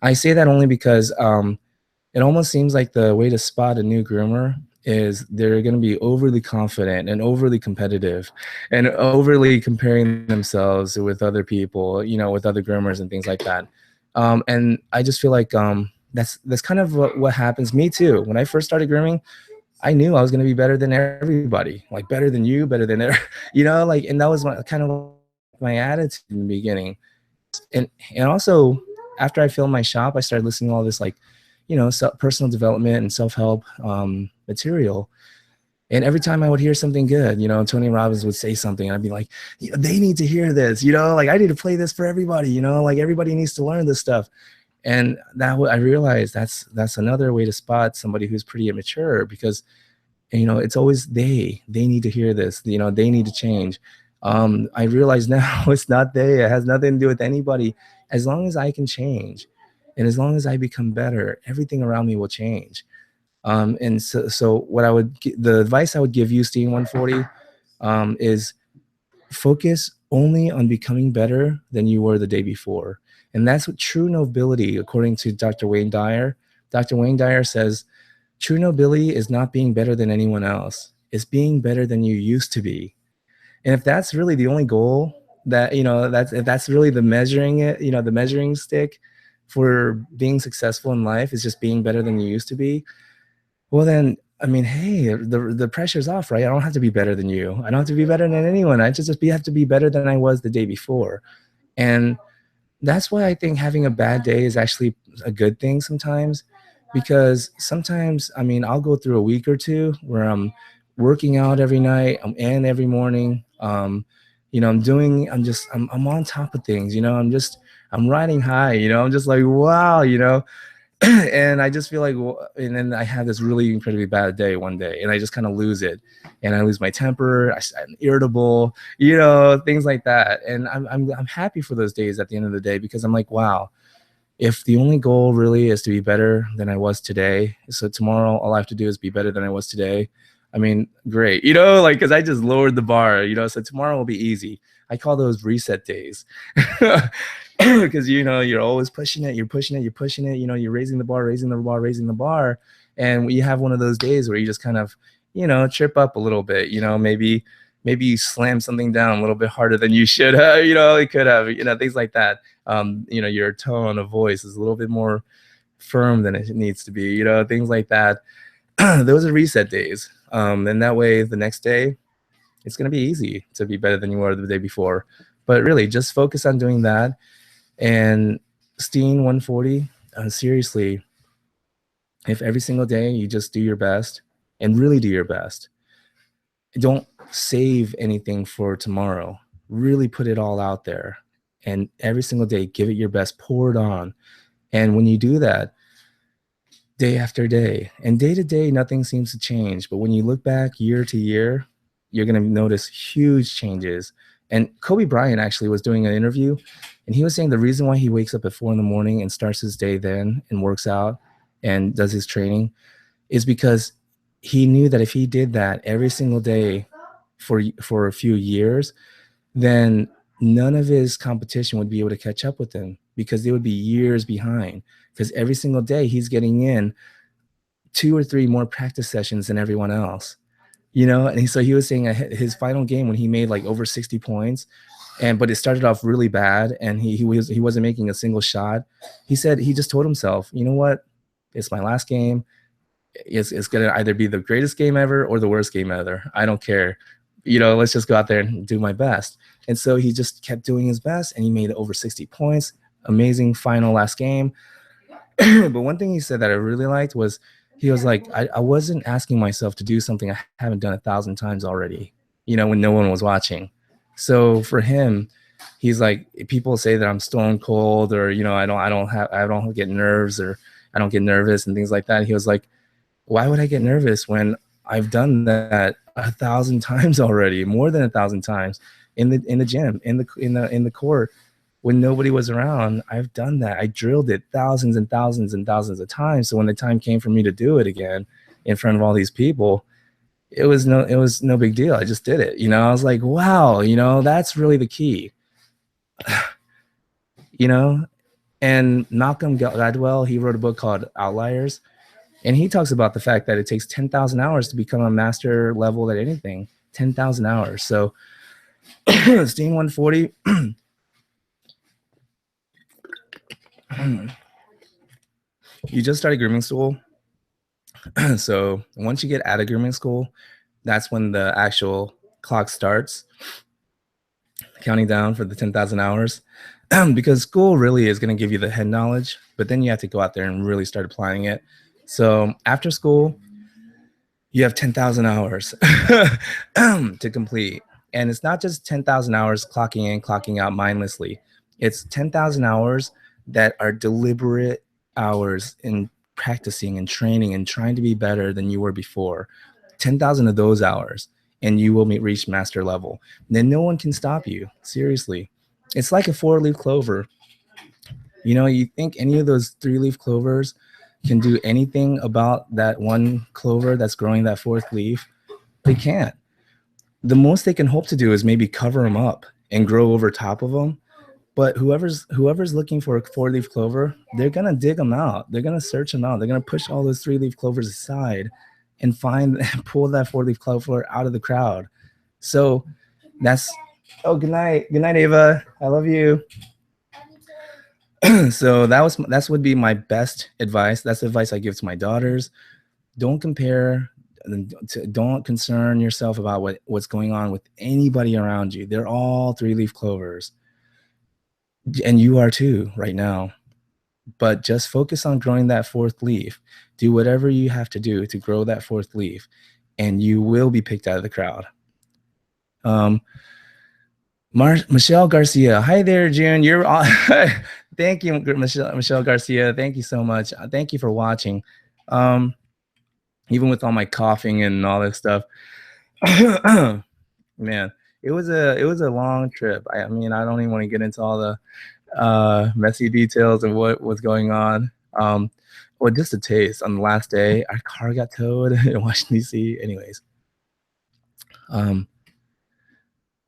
S1: I say that only because it almost seems like the way to spot a new groomer is they're going to be overly confident and overly competitive and overly comparing themselves with other people, with other groomers and things like that. And I just feel like that's kind of what happens. Me too. When I first started grooming, I knew I was going to be better than everybody, like better than you, better than and that was kind of my attitude in the beginning. And also after I filmed my shop, I started listening to all this personal development and self-help material. And every time I would hear something good, Tony Robbins would say something, and I'd be like, they need to hear this, like I need to play this for everybody, like everybody needs to learn this stuff. And I realized that's another way to spot somebody who's pretty immature, because it's always they need to hear this, they need to change. I realize now it's not it has nothing to do with anybody. As long as I can change, and as long as I become better, everything around me will change. And so the advice I would give you, Steve 140, is focus only on becoming better than you were the day before. And that's what true nobility, according to Dr. Wayne Dyer. Dr. Wayne Dyer says, true nobility is not being better than anyone else. It's being better than you used to be. And if that's really the only goal, that, if that's really the measuring it, the measuring stick for being successful in life is just being better than you used to be, well then, I mean, hey, the pressure's off, right? I don't have to be better than you. I don't have to be better than anyone. I just have to be better than I was the day before. And that's why I think having a bad day is actually a good thing sometimes, because sometimes, I mean, I'll go through a week or two where I'm working out every night and every morning. I'm on top of things, I'm riding high, I'm just like, wow, and I just feel like, and then I have this really incredibly bad day one day, and I just kind of lose it, and I lose my temper. I'm irritable, things like that. And I'm happy for those days at the end of the day, because I'm like, wow, if the only goal really is to be better than I was today, so tomorrow all I have to do is be better than I was today. I mean, great, because I just lowered the bar, so tomorrow will be easy. I call those reset days. Because you're always pushing it, you're pushing it, you're raising the bar, and you have one of those days where you just kind of trip up a little bit, maybe you slam something down a little bit harder than you should have, it could have, things like that. Your tone of voice is a little bit more firm than it needs to be, things like that. Those are reset days, and that way the next day it's going to be easy to be better than you were the day before. But really, just focus on doing that. And Steen 140, seriously, if every single day you just do your best and really do your best, don't save anything for tomorrow, really put it all out there, and every single day give it your best, pour it on. And when you do that day after day and day to day, nothing seems to change, but when you look back year to year, you're going to notice huge changes. And Kobe Bryant actually was doing an interview, and he was saying the reason why he wakes up at 4 a.m. and starts his day then and works out and does his training is because he knew that if he did that every single day for a few years, then none of his competition would be able to catch up with him, because they would be years behind, because every single day he's getting in 2 or 3 more practice sessions than everyone else. And so he was saying his final game when he made like over 60 points, but it started off really bad, and he wasn't making a single shot. He said he just told himself, you know what, it's my last game. It's gonna either be the greatest game ever or the worst game ever. I don't care. Let's just go out there and do my best. And so he just kept doing his best, and he made over 60 points. Amazing final last game. But one thing he said that I really liked was, he was like, I wasn't asking myself to do something I haven't done 1,000 times already, when no one was watching. So for him, he's like, people say that I'm stone cold, or, I don't get nerves, or I don't get nervous and things like that. He was like, why would I get nervous when I've done that 1,000 times already, more than 1,000 times in the gym, in the court, when nobody was around? I've done that. I drilled it thousands and thousands and thousands of times. So when the time came for me to do it again in front of all these people, it was no big deal. I just did it. I was like, wow, that's really the key. And Malcolm Gladwell, he wrote a book called Outliers, and he talks about the fact that it takes 10,000 hours to become a master level at anything. 10,000 hours. So Steen 140, you just started grooming school. So once you get out of grooming school, that's when the actual clock starts counting down for the 10,000 hours. Because school really is going to give you the head knowledge, but then you have to go out there and really start applying it. So after school, you have 10,000 hours to complete. And it's not just 10,000 hours clocking in, clocking out mindlessly. It's 10,000 hours that are deliberate hours in practicing and training and trying to be better than you were before. 10,000 of those hours, and you will reach master level. Then no one can stop you. Seriously. It's like a 4-leaf clover. You think any of those 3-leaf clovers can do anything about that one clover that's growing that 4th leaf? They can't. The most they can hope to do is maybe cover them up and grow over top of them. But whoever's looking for a 4-leaf clover, they're gonna dig them out. They're gonna search them out. They're gonna push all those 3-leaf clovers aside and pull that 4-leaf clover out of the crowd. So that's good night, Ava. I love you. So that's would be my best advice. That's the advice I give to my daughters. Don't compare. Don't concern yourself about what's going on with anybody around you. They're all 3-leaf clovers. And you are too right now. But just focus on growing that 4th leaf. Do whatever you have to do to grow that 4th leaf, and you will be picked out of the crowd. Michelle Garcia. Hi there, June. You're on. Thank you, Michelle Garcia. Thank you so much. Thank you for watching. Even with all my coughing and all this stuff. Man, it was a long trip. I mean, I don't even want to get into all the messy details of what was going on. Well, just a taste. On the last day, our car got towed in Washington, D.C. Anyways,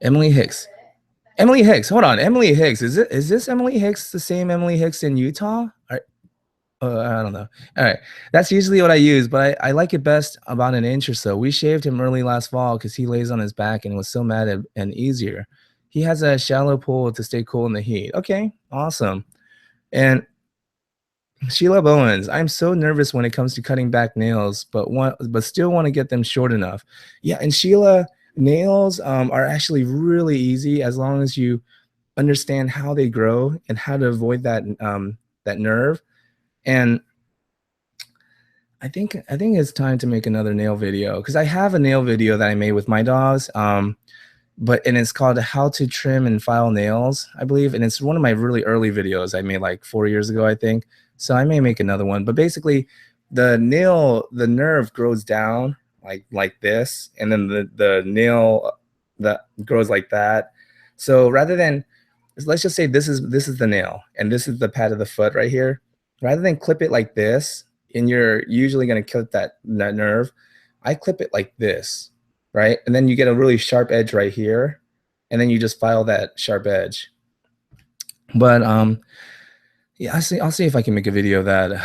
S1: Emily Hicks. Emily Hicks. Hold on. Emily Hicks. Is this Emily Hicks the same Emily Hicks in Utah? I don't know. All right. That's usually what I use, but I like it best about an inch or so. We shaved him early last fall because he lays on his back and it was so mad and easier. He has a shallow pool to stay cool in the heat. Okay. Awesome. And Sheila Bowens, I'm so nervous when it comes to cutting back nails, but still want to get them short enough. Yeah. And Sheila, nails are actually really easy as long as you understand how they grow and how to avoid that nerve. And I think it's time to make another nail video, because I have a nail video that I made with my dogs, and it's called How to Trim and File Nails, I believe, and it's one of my really early videos I made like 4 years ago, I think. So I may make another one. But basically, the nerve grows down like this, and then the nail that grows like that. So rather than, let's just say this is the nail and this is the pad of the foot right here. Rather than clip it like this, and you're usually going to clip that nerve, I clip it like this, right? And then you get a really sharp edge right here, and then you just file that sharp edge. But yeah, I'll see if I can make a video of that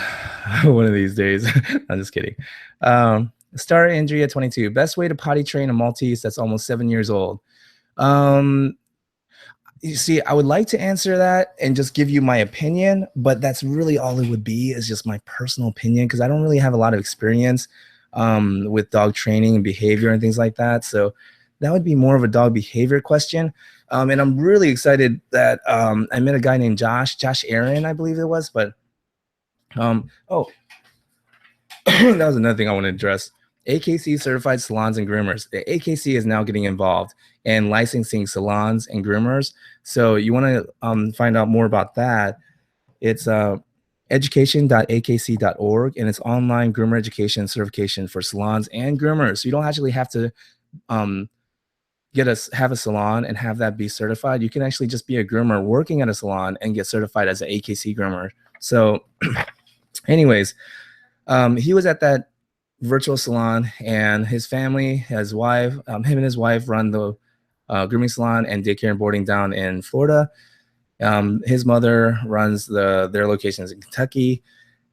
S1: one of these days. I'm just kidding. Star Andrea 22. Best way to potty train a Maltese that's almost 7 years old. You see, I would like to answer that and just give you my opinion, but that's really all it would be, is just my personal opinion, because I don't really have a lot of experience with dog training and behavior and things like that. So that would be more of a dog behavior question. And I'm really excited that I met a guy named Josh Aaron, I believe it was. But that was another thing I want to address. AKC certified salons and groomers. The AKC is now getting involved in licensing salons and groomers. So you want to find out more about that. It's education.akc.org, and it's online groomer education certification for salons and groomers. So you don't actually have to have a salon and have that be certified. You can actually just be a groomer working at a salon and get certified as an AKC groomer. So anyways, he was at that virtual salon, and his family, his wife, him and his wife run the grooming salon and daycare and boarding down in Florida. His mother runs their locations in Kentucky,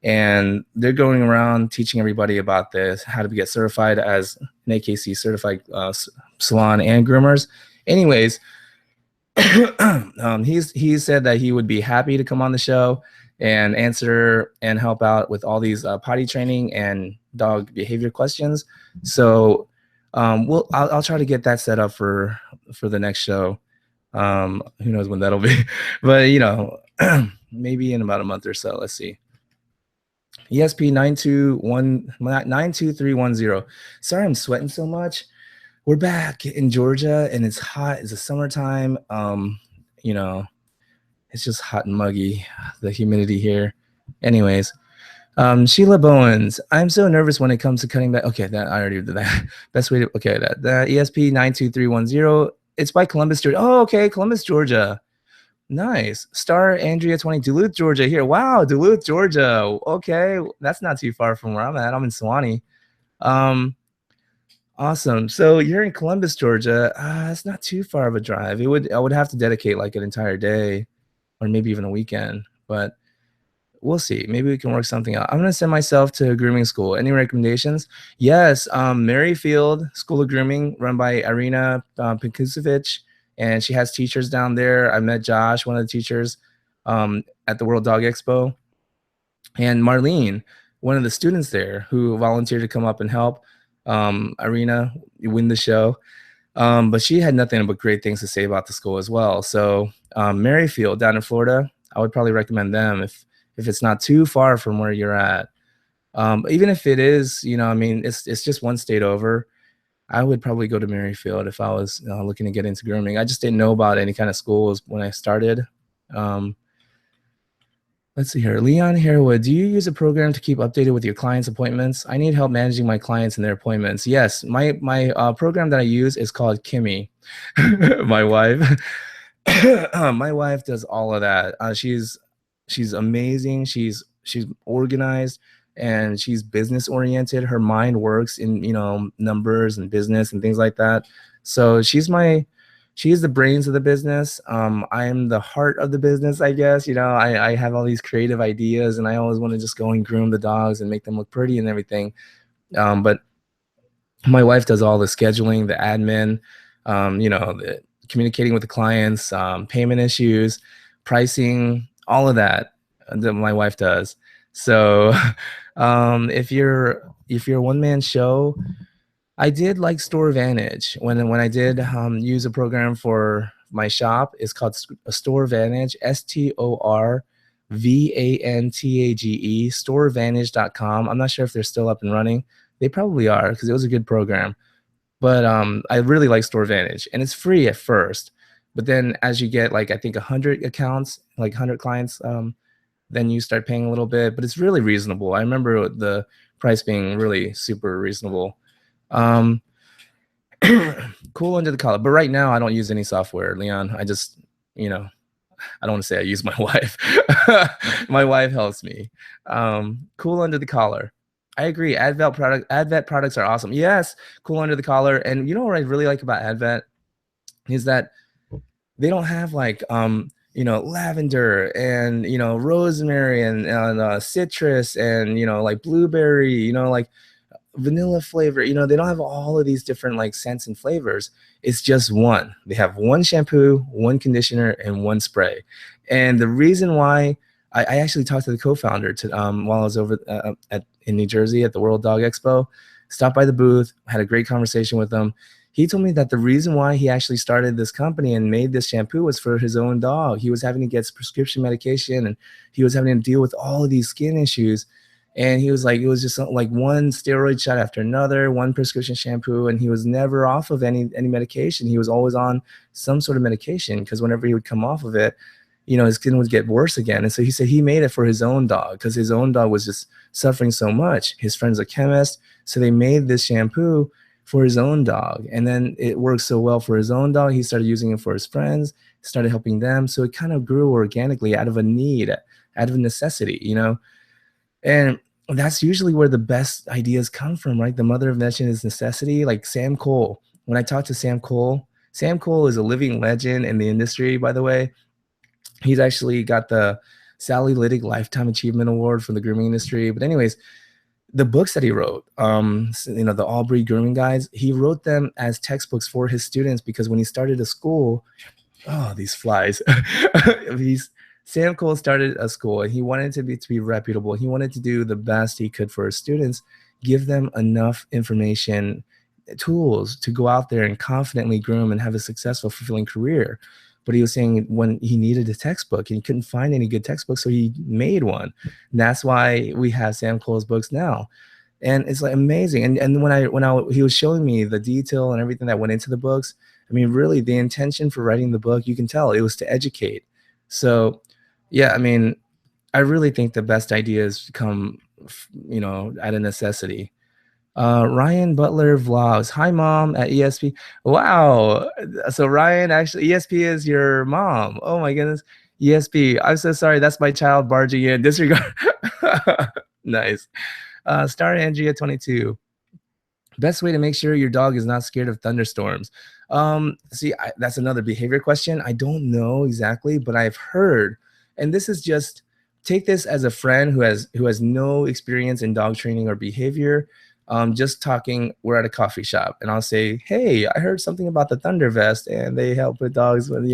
S1: and they're going around teaching everybody about this, how to get certified as an AKC certified salon and groomers. Anyways, he said that he would be happy to come on the show and answer and help out with all these potty training and dog behavior questions. So I'll try to get that set up for the next show. Who knows when that'll be, but maybe in about a month or so. Let's see. ESP 92310. Sorry, I'm sweating so much. We're back in Georgia and it's hot. It's the summertime. It's just hot and muggy, the humidity here. Anyways, Sheila Bowens, I'm so nervous when it comes to cutting back. Okay, that I already did that. Best way to, okay, that ESP 92310. It's by Columbus, Georgia. Oh, okay, Columbus, Georgia. Nice. Star Andrea 20, Duluth, Georgia here. Wow, Duluth, Georgia. Okay, that's not too far from where I'm at. I'm in Sewanee. Awesome. So you're in Columbus, Georgia. It's not too far of a drive. I would have to dedicate like an entire day or maybe even a weekend, but we'll see. Maybe we can work something out. I'm gonna send myself to grooming school. Any recommendations? Yes, Merrifield School of Grooming, run by Irina Pinkusevich, and she has teachers down there. I met Josh, one of the teachers, at the World Dog Expo, and Marlene, one of the students there, who volunteered to come up and help. Irina win the show. But she had nothing but great things to say about the school as well. So Merrifield down in Florida, I would probably recommend them if it's not too far from where you're at. Even if it is, I mean, it's just one state over. I would probably go to Merrifield if I was looking to get into grooming. I just didn't know about any kind of schools when I started. Um, Let's see here. Leon Harewood, do you use a program to keep updated with your clients' appointments? I need help managing my clients and their appointments. Yes, my program that I use is called Kimmy. My wife. My wife does all of that. She's amazing. She's organized and she's business oriented. Her mind works in numbers and business and things like that. So she's the brains of the business. I'm the heart of the business, I guess. I have all these creative ideas and I always want to just go and groom the dogs and make them look pretty and everything. But my wife does all the scheduling, the admin, the communicating with the clients, payment issues, pricing, all of that my wife does. So if you're a one-man show, I did like Store Vantage when I did use a program for my shop. It's called Store Vantage, STORVANTAGE, storevantage.com. I'm not sure if they're still up and running. They probably are because it was a good program. But I really like Store Vantage, and it's free at first. But then as you get like I think 100 accounts, like 100 clients, then you start paying a little bit. But it's really reasonable. I remember the price being really super reasonable. Cool under the collar. But right now I don't use any software, Leon. I just, I don't want to say I use my wife. My wife helps me. Cool under the collar. I agree. Advet products are awesome. Yes, cool under the collar. And you know what I really like about Advet is that they don't have like lavender and rosemary and citrus and like blueberry, like vanilla flavor. They don't have all of these different like scents and flavors. It's just one. They have one shampoo, one conditioner, and one spray. And the reason why I actually talked to the co-founder while I was over in New Jersey at the World Dog Expo, stopped by the booth, had a great conversation with him. He told me that the reason why he actually started this company and made this shampoo was for his own dog. He was having to get prescription medication and he was having to deal with all of these skin issues. And he was like, it was just like one steroid shot after another, one prescription shampoo, and he was never off of any medication. He was always on some sort of medication because whenever he would come off of it, his skin would get worse again. And so he said he made it for his own dog because his own dog was just suffering so much. His friend's a chemist, so they made this shampoo for his own dog. And then it worked so well for his own dog, he started using it for his friends, started helping them. So it kind of grew organically out of a need, out of a necessity, And that's usually where the best ideas come from, right? The mother of invention is necessity. Like Sam Cole. When I talked to Sam Cole is a living legend in the industry, by the way. He's actually got the Sally Liddick Lifetime Achievement Award from the grooming industry. But anyways, the books that he wrote, the All Breed Grooming Guides, he wrote them as textbooks for his students because when he started a school, these flies, Sam Cole started a school and he wanted to be reputable. He wanted to do the best he could for his students, give them enough information, tools to go out there and confidently groom and have a successful, fulfilling career. But he was saying when he needed a textbook and he couldn't find any good textbooks, so he made one. And that's why we have Sam Cole's books now. And it's like amazing. And when he was showing me the detail and everything that went into the books, I mean, really the intention for writing the book, you can tell it was to educate. So yeah, I mean, I really think the best ideas come, out of necessity. Ryan Butler vlogs. Hi, mom at ESP. Wow. So Ryan, actually, ESP is your mom. Oh my goodness. ESP. I'm so sorry. That's my child barging in. Disregard. Nice. Star Andrea 22. Best way to make sure your dog is not scared of thunderstorms. See, that's another behavior question. I don't know exactly, but I've heard, and this is just take this as a friend who has no experience in dog training or behavior. Just talking, we're at a coffee shop, and I'll say, "Hey, I heard something about the Thunder Vest, and they help with dogs with,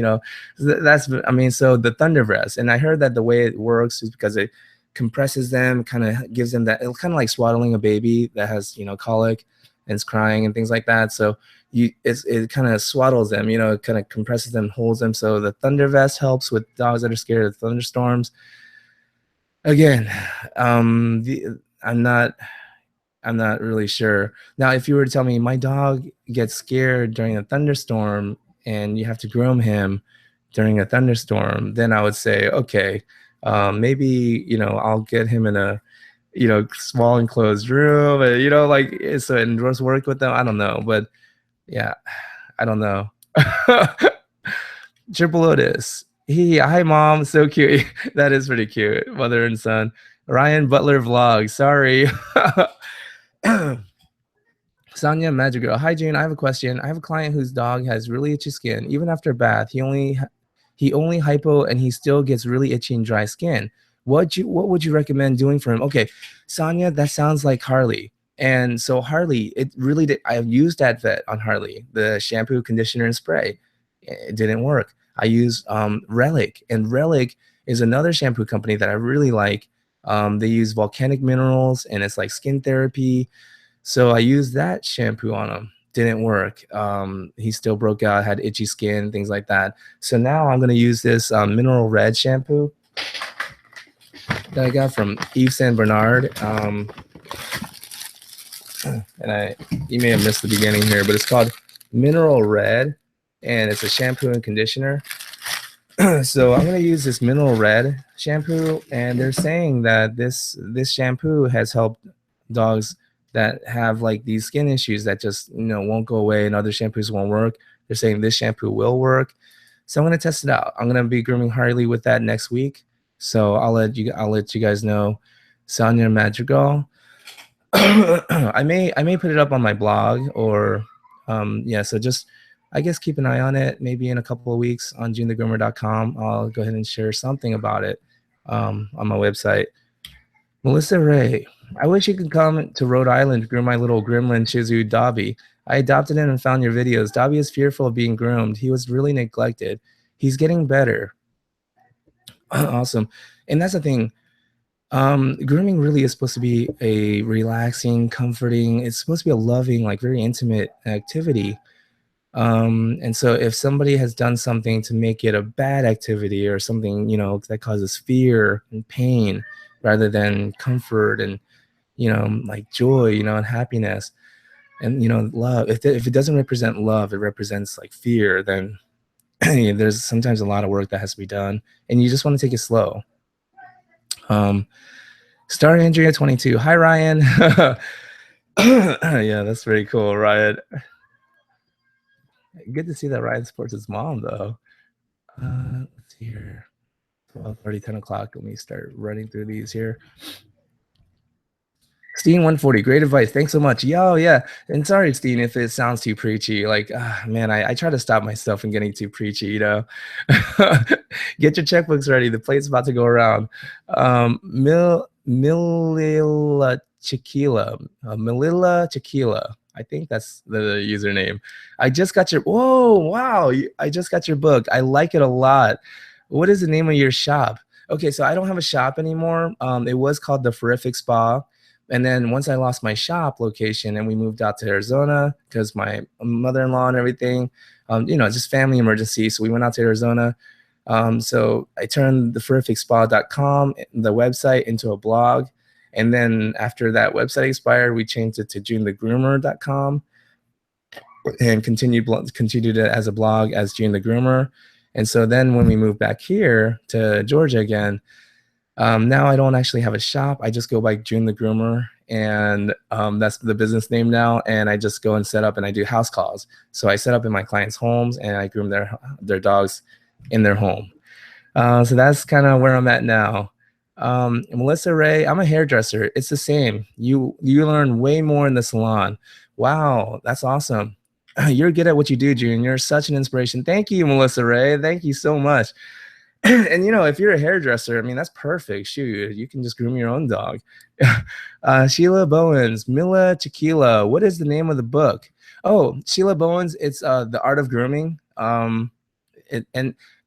S1: that's, I mean, so the Thunder Vest, and I heard that the way it works is because it compresses them, kind of gives them that, kind of like swaddling a baby that has, colic and is crying and things like that. So it kind of swaddles them, it kind of compresses them, holds them. So the Thunder Vest helps with dogs that are scared of thunderstorms. Again, I'm not really sure. Now, if you were to tell me my dog gets scared during a thunderstorm and you have to groom him during a thunderstorm, then I would say, okay, maybe, I'll get him in a, small enclosed room, and, like, so, and just work with them. I don't know, but yeah, I don't know. Triple Otis. Hi mom, so cute. That is pretty cute. Mother and son. Ryan Butler vlog. Sorry. Sonia Magic Girl. Hi June, I have a question. I have a client whose dog has really itchy skin. Even after a bath, he only hypo and he still gets really itchy and dry skin. What would you recommend doing for him? Okay, Sonia, that sounds like Harley. And so Harley, it really did. I used that vet on Harley, the shampoo, conditioner, and spray. It didn't work. I used Relic, and Relic is another shampoo company that I really like. They use volcanic minerals, and it's like skin therapy. So I used that shampoo on him. Didn't work. He still broke out, had itchy skin, things like that. So now I'm going to use this mineral red shampoo that I got from Yves Saint Bernard. And you may have missed the beginning here, but it's called Mineral Red, and it's a shampoo and conditioner. So I'm going to use this Mineral Red shampoo, and they're saying that this shampoo has helped dogs that have like these skin issues that just won't go away, and other shampoos won't work. They're saying this shampoo will work. So I'm going to test it out. I'm going to be grooming Harley with that next week. So I'll let you guys know. Sonia Madrigal. I may put it up on my blog, or yeah, so just I guess keep an eye on it. Maybe in a couple of weeks on junthegroomer.com, I'll go ahead and share something about it on my website. Melissa Ray, I wish you could come to Rhode Island to groom my little gremlin Shih Tzu Dobby. I adopted him and found your videos. Dobby is fearful of being groomed. He was really neglected. He's getting better. Awesome. And that's the thing. Grooming really is supposed to be a relaxing, comforting, it's supposed to be a loving, like very intimate activity. And so if somebody has done something to make it a bad activity, or something, that causes fear and pain rather than comfort and, like joy, and happiness and, love, if it doesn't represent love, it represents like fear, then there's sometimes a lot of work that has to be done, and you just want to take it slow. Star Andrea 22. Hi Ryan. Yeah, that's very cool, Ryan. Good to see that Ryan supports his mom though. Let's see here. 12:30, 10 o'clock. Let me start running through these here. Steen 140, great advice. Thanks so much. Yo, yeah. And sorry, Steen, if it sounds too preachy. Like, man, I try to stop myself from getting too preachy, Get your checkbooks ready. The plate's about to go around. Milila Chiquila. I think that's the username. I just got your, whoa, wow. I just got your book. I like it a lot. What is the name of your shop? Okay, so I don't have a shop anymore. It was called The Horrific Spa. And then once I lost my shop location and we moved out to Arizona because my mother-in-law and everything, just family emergency. So we went out to Arizona. So I turned thehorrificspa.com, the website, into a blog. And then after that website expired, we changed it to junthegroomer.com and continued it as a blog as Jun the Groomer. And so then when we moved back here to Georgia again, now I don't actually have a shop. I just go by Jun the Groomer, and that's the business name now. And I just go and set up, and I do house calls. So I set up in my clients' homes, and I groom their dogs in their home. So that's kind of where I'm at now. Melissa Ray, I'm a hairdresser. It's the same. You learn way more in the salon. Wow, that's awesome. You're good at what you do, June. You're such an inspiration. Thank you, Melissa Ray. Thank you so much. And if you're a hairdresser, I mean, that's perfect. Shoot, you can just groom your own dog. Sheila Bowens, Mila Tequila. What is the name of the book? Oh, Sheila Bowens. It's The Art of Grooming. And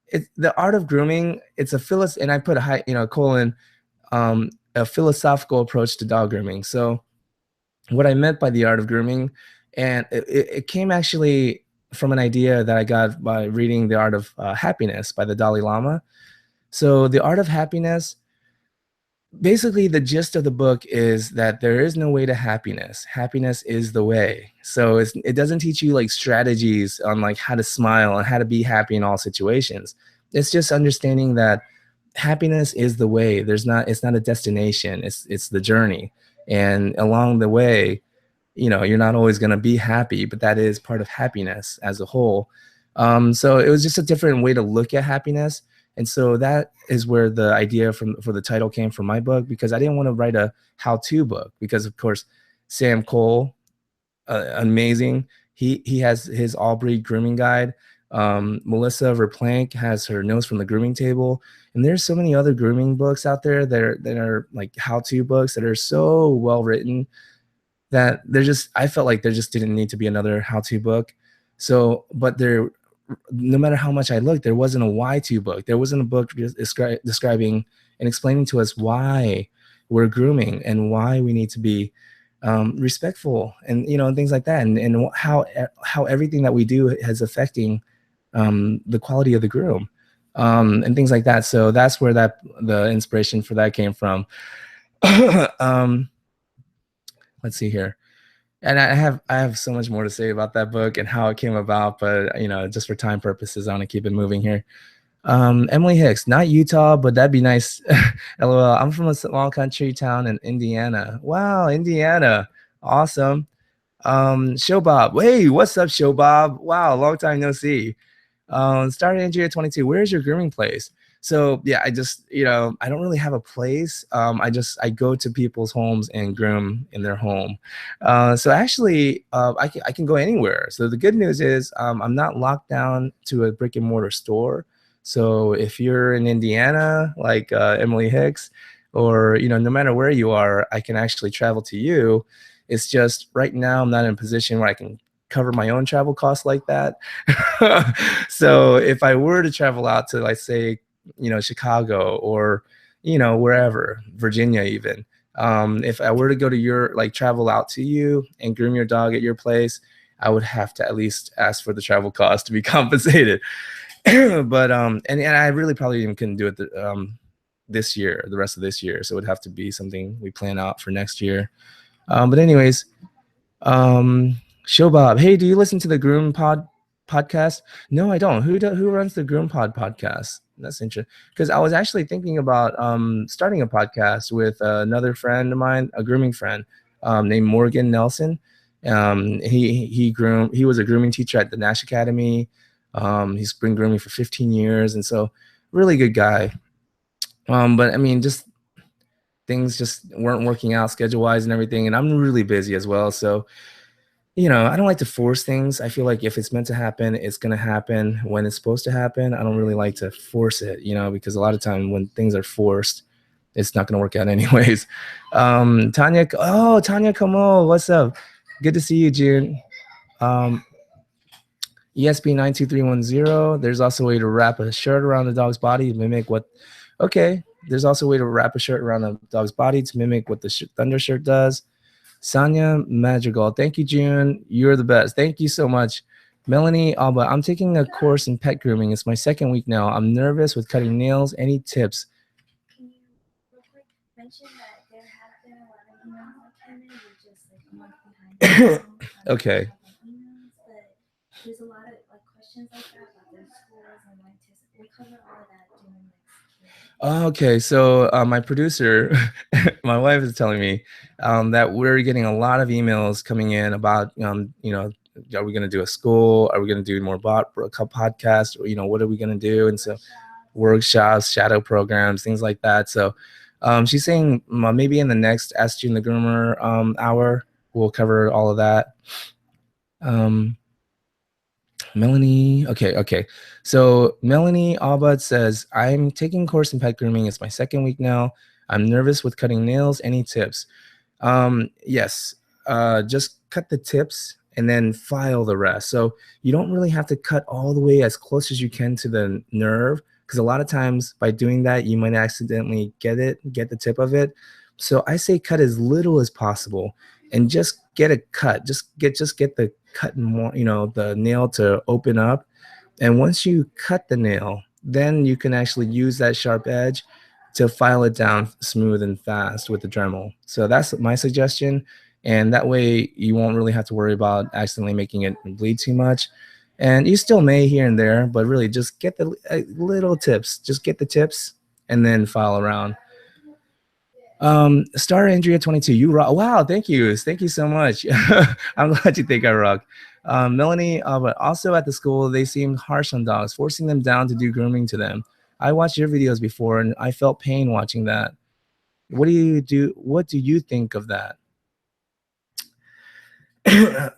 S1: it's The Art of Grooming. It's and I put a colon, a philosophical approach to dog grooming. So what I meant by The Art of Grooming, and it came actually from an idea that I got by reading The Art of Happiness by the Dalai Lama. So The Art of Happiness, basically the gist of the book is that there is no way to happiness. Happiness is the way. So it doesn't teach you like strategies on like how to smile and how to be happy in all situations. It's just understanding that happiness is the way. It's not a destination. It's the journey. And along the way, you're not always going to be happy, but that is part of happiness as a whole. So it was just a different way to look at happiness. And so that is where the idea for the title came from my book, because I didn't want to write a how-to book, because of course, Sam Cole, amazing. He has his all breed grooming guide. Melissa Verplank has her Nose from the Grooming Table. And there's so many other grooming books out there that are like how-to books that are so well written that I felt like there just didn't need to be another how-to book. So, but no matter how much I looked, there wasn't a why-to book. There wasn't a book describing and explaining to us why we're grooming and why we need to be respectful and and things like that, and how everything that we do is affecting the quality of the groom, and things like that. So that's where the inspiration for that came from. Let's see here. And I have so much more to say about that book and how it came about, but just for time purposes, I want to keep it moving here. Emily Hicks, not Utah, but that'd be nice. LOL. I'm from a small country town in Indiana. Wow, Indiana. Awesome. Show Bob. Hey, what's up, Show Bob? Wow, long time no see. Started in June 22. Where's your grooming place? So yeah, I just I don't really have a place. I go to people's homes and groom in their home. So actually, I can go anywhere. So the good news is I'm not locked down to a brick and mortar store. So if you're in Indiana, like Emily Hicks, or no matter where you are, I can actually travel to you. It's just right now I'm not in a position where I can cover my own travel costs like that. So if I were to travel out to, like, say, Chicago or wherever, Virginia even, if I were to go to travel out to you and groom your dog at your place, I would have to at least ask for the travel cost to be compensated. But and I really probably even couldn't do it this year, the rest of this year. So it would have to be something we plan out for next year. But anyways, Show Bob, hey, do you listen to the Groom podcast? No, I don't. Who runs the Groom podcast? That's interesting, because I was actually thinking about starting a podcast with another friend of mine, a grooming friend named Morgan Nelson. He was a grooming teacher at the Nash Academy. He's been grooming for 15 years, and so really good guy. But I mean, just things just weren't working out schedule wise and everything, and I'm really busy as well. So I don't like to force things. I feel like if it's meant to happen, it's going to happen when it's supposed to happen. I don't really like to force it, because a lot of time when things are forced, it's not going to work out anyways. Tanya Como, what's up? Good to see you, June. ESP92310. There's also a way to wrap a shirt around the dog's body to mimic what. Okay, there's also a way to wrap a shirt around the dog's body to mimic what the Thunder shirt does. Sonia Madrigal, thank you, June. You're the best. Thank you so much. Melanie Alba, I'm taking a course in pet grooming. It's my second week now. I'm nervous with cutting nails. Any tips?
S3: Can you real quick mention that there have been a lot of emails that came in? We're just like a month behind.
S1: Okay.
S3: Emails, but there's a lot of questions like that about their schools and we'll cover all of that during next year.
S1: Okay, so my producer, my wife is telling me that we're getting a lot of emails coming in about, are we going to do a school? Are we going to do more podcasts? Or, what are we going to do? And so workshops, shadow programs, things like that. So She's saying maybe in the next Ask Jun the Groomer hour, we'll cover all of that. Melanie, okay. So Melanie Abad says, I'm taking course in pet grooming. It's my second week now. I'm nervous with cutting nails. Any tips? Yes, just cut the tips and then file the rest. So you don't really have to cut all the way as close as you can to the nerve, because a lot of times by doing that, you might accidentally get the tip of it. So I say cut as little as possible and just get a cut. Just get the cut more, the nail to open up. And once you cut the nail, then you can actually use that sharp edge to file it down smooth and fast with the Dremel. So that's my suggestion. And that way you won't really have to worry about accidentally making it bleed too much. And you still may here and there, but really just get the little tips. Just get the tips and then file around. Star Andrea 22, you rock. Wow, thank you so much. I'm glad you think I rock. Melanie, but also at the school, they seemed harsh on dogs, forcing them down to do grooming to them. I watched your videos before and I felt pain watching that. What do you think of that?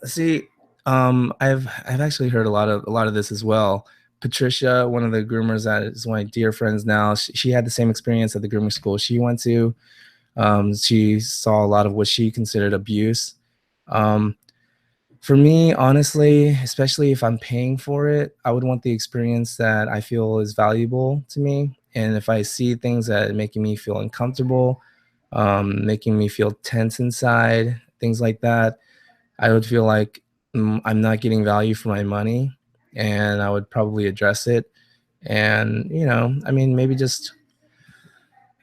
S1: See, I've actually heard a lot of this as well. Patricia, one of the groomers that is one of my dear friends now, she had the same experience at the grooming school she went to. She saw a lot of what she considered abuse. For me, honestly, especially if I'm paying for it, I would want the experience that I feel is valuable to me. And if I see things that are making me feel uncomfortable, making me feel tense inside, things like that, I would feel like I'm not getting value for my money, and I would probably address it. And, I mean, maybe just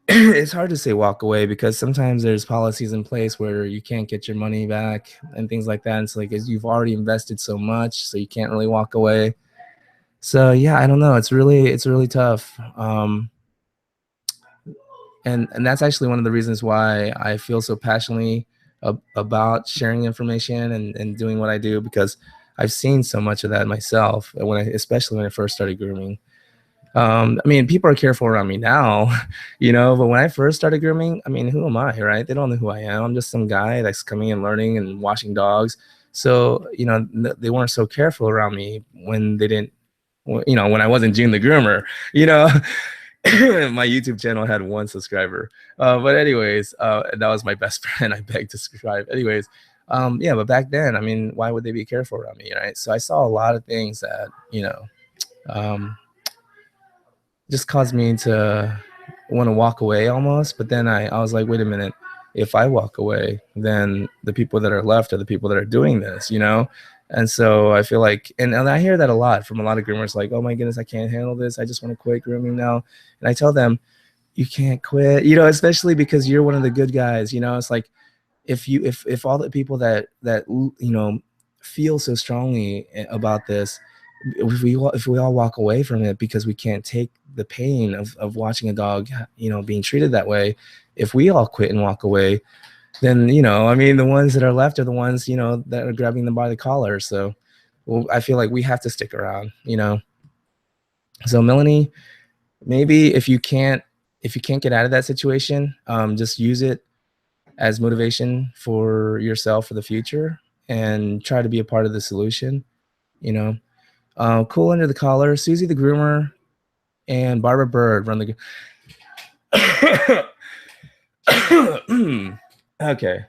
S1: it's hard to say walk away, because sometimes there's policies in place where you can't get your money back and things like that. It's like, as you've already invested so much, so you can't really walk away. So yeah, I don't know. It's really tough. And that's actually one of the reasons why I feel so passionately about sharing information and doing what I do, because I've seen so much of that myself, especially when I first started grooming. I mean, people are careful around me now, but when I first started grooming, I mean, who am I, right? They don't know who I am. I'm just some guy that's coming and learning and washing dogs. So, they weren't so careful around me when they didn't, when I wasn't Jun the Groomer, my YouTube channel had 1 subscriber. But anyways, that was my best friend. I begged to subscribe. Anyways, yeah, but back then, I mean, why would they be careful around me, right? So I saw a lot of things that, just caused me to want to walk away almost. But then I was like, wait a minute, if I walk away, then the people that are left are the people that are doing this, And so I feel like, and I hear that a lot from a lot of groomers, like, oh my goodness, I can't handle this. I just want to quit grooming now. And I tell them, you can't quit, especially because you're one of the good guys, It's like, if all the people that feel so strongly about this, if we all walk away from it because we can't take the pain of watching a dog being treated that way, if we all quit and walk away, then I mean, the ones that are left are the ones that are grabbing them by the collar. So I feel like we have to stick around. So Melanie, maybe if you can't get out of that situation, just use it as motivation for yourself for the future and try to be a part of the solution. Cool under the collar, Susie the Groomer and Barbara Bird run the okay.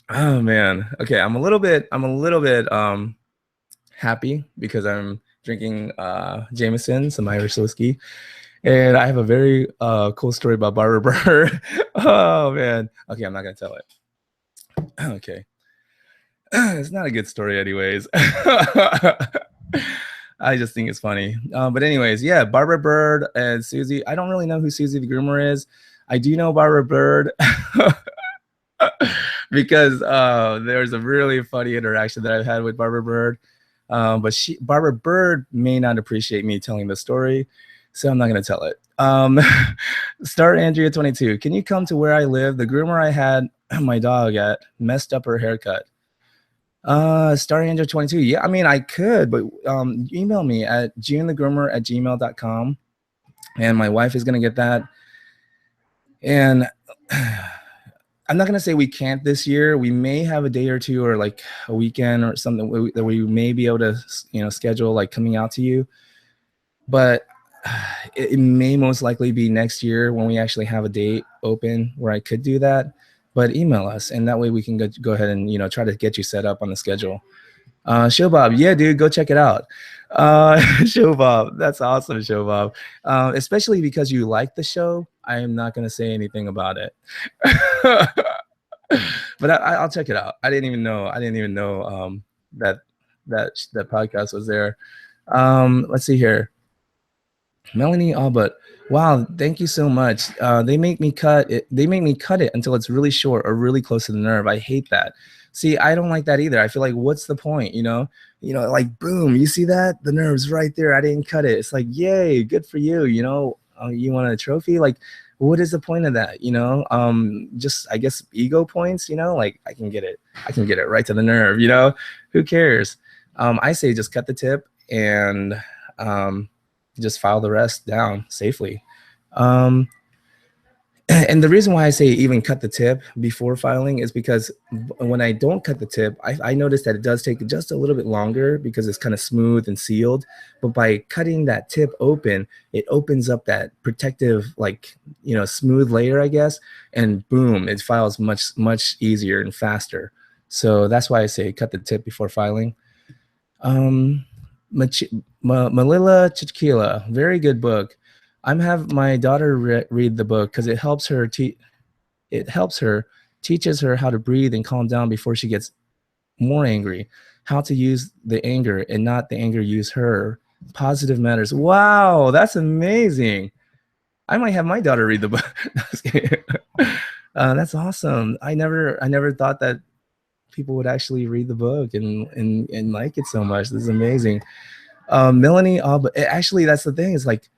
S1: Oh man. Okay, I'm a little bit happy because I'm drinking Jameson, some Irish whiskey. And I have a very cool story about Barbara Bird. Oh man. Okay, I'm not gonna tell it. Okay. It's not a good story anyways. I just think it's funny. But anyways, yeah, Barbara Bird and Susie. I don't really know who Susie the Groomer is. I do know Barbara Bird because there's a really funny interaction that I've had with Barbara Bird. But Barbara Bird may not appreciate me telling the story, so I'm not going to tell it. Star Andrea 22. Can you come to where I live? The groomer I had my dog at messed up her haircut. Star Andrea 22. Yeah, I mean, I could, but email me at junthegroomer@gmail.com, and my wife is going to get that. And I'm not gonna say we can't this year. We may have a day or two, or like a weekend or something that we may be able to, schedule, like coming out to you. But it may most likely be next year when we actually have a date open where I could do that. But email us, and that way we can go ahead and try to get you set up on the schedule. Showbob, yeah, dude, go check it out. Showbob, that's awesome, Showbob. Especially because you like the show, I am not gonna say anything about it. But I'll check it out. I didn't even know that that podcast was there. Let's see here. Melanie Albert, wow, thank you so much. They make me cut it. They make me cut it until it's really short or really close to the nerve. I hate that. See, I don't like that either. I feel like, what's the point? Like, boom, you see that? The nerve's right there. I didn't cut it. It's like, yay, good for you. You want a trophy? Like, what is the point of that? Just, I guess, ego points. Like, I can get it. I can get it right to the nerve. Who cares? I say just cut the tip and just file the rest down safely. And the reason why I say even cut the tip before filing is because when I don't cut the tip, I notice that it does take just a little bit longer because it's kind of smooth and sealed. But by cutting that tip open, it opens up that protective, like, smooth layer, I guess, and boom, it files much, much easier and faster. So that's why I say cut the tip before filing. Malila Chiquila, very good book. I'm have my daughter read the book because it helps her teaches her how to breathe and calm down before she gets more angry, how to use the anger and not the anger use her. Positive matters. Wow, that's amazing. I might have my daughter read the book. That's awesome. I never thought that people would actually read the book and like it so much. This is amazing. Melanie, actually, that's the thing. Is like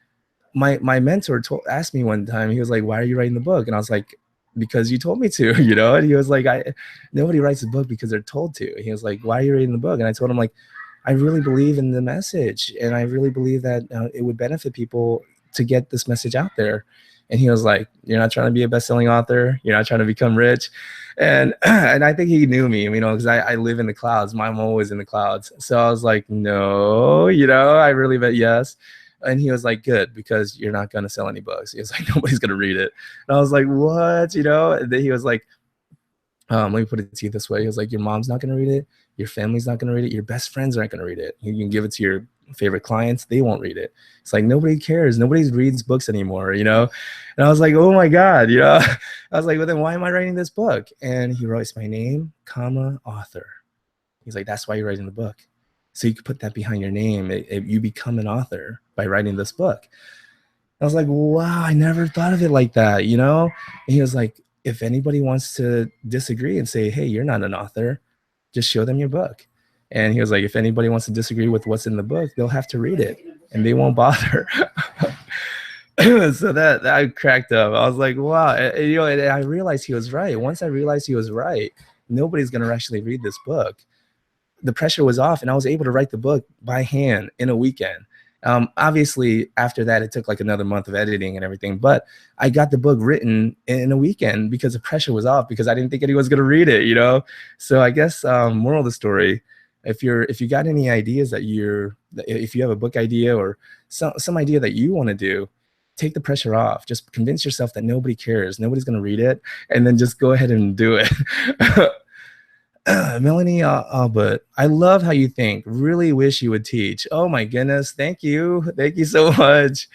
S1: my mentor asked me one time. He was like, "Why are you writing the book?" And I was like, "Because you told me to." And he was like, "Nobody writes a book because they're told to." He was like, "Why are you writing the book?" And I told him, like, I really believe in the message, and I really believe that it would benefit people to get this message out there. And he was like, "You're not trying to be a best-selling author. You're not trying to become rich." And and I think he knew me, because I live in the clouds. I'm always in the clouds. So I was like, no, I really bet yes. And he was like, good, because you're not going to sell any books. He was like, nobody's going to read it. And I was like, what? And then he was like, let me put it to you this way. He was like, your mom's not going to read it. Your family's not going to read it. Your best friends aren't going to read it. You can give it to your favorite clients. They won't read it. It's like, nobody cares. Nobody reads books anymore, And I was like, oh my God, I was like, well, then why am I writing this book? And he writes my name, comma, author. He's like, that's why you're writing the book. So you could put that behind your name. You become an author by writing this book. I was like, wow, I never thought of it like that, And he was like, if anybody wants to disagree and say, hey, you're not an author, just show them your book. And he was like, if anybody wants to disagree with what's in the book, they'll have to read it and they won't bother. So that I cracked up. I was like, wow. And I realized he was right. Once I realized he was right, nobody's going to actually read this book. The pressure was off, and I was able to write the book by hand in a weekend. Obviously, after that, it took like another month of editing and everything, but I got the book written in a weekend because the pressure was off, because I didn't think anyone was going to read it, So I guess moral of the story, if you got any ideas if you have a book idea or some idea that you want to do, take the pressure off. Just convince yourself that nobody cares. Nobody's going to read it, and then just go ahead and do it. Melanie Albert, I love how you think. Really wish you would teach. Oh my goodness. Thank you. Thank you so much.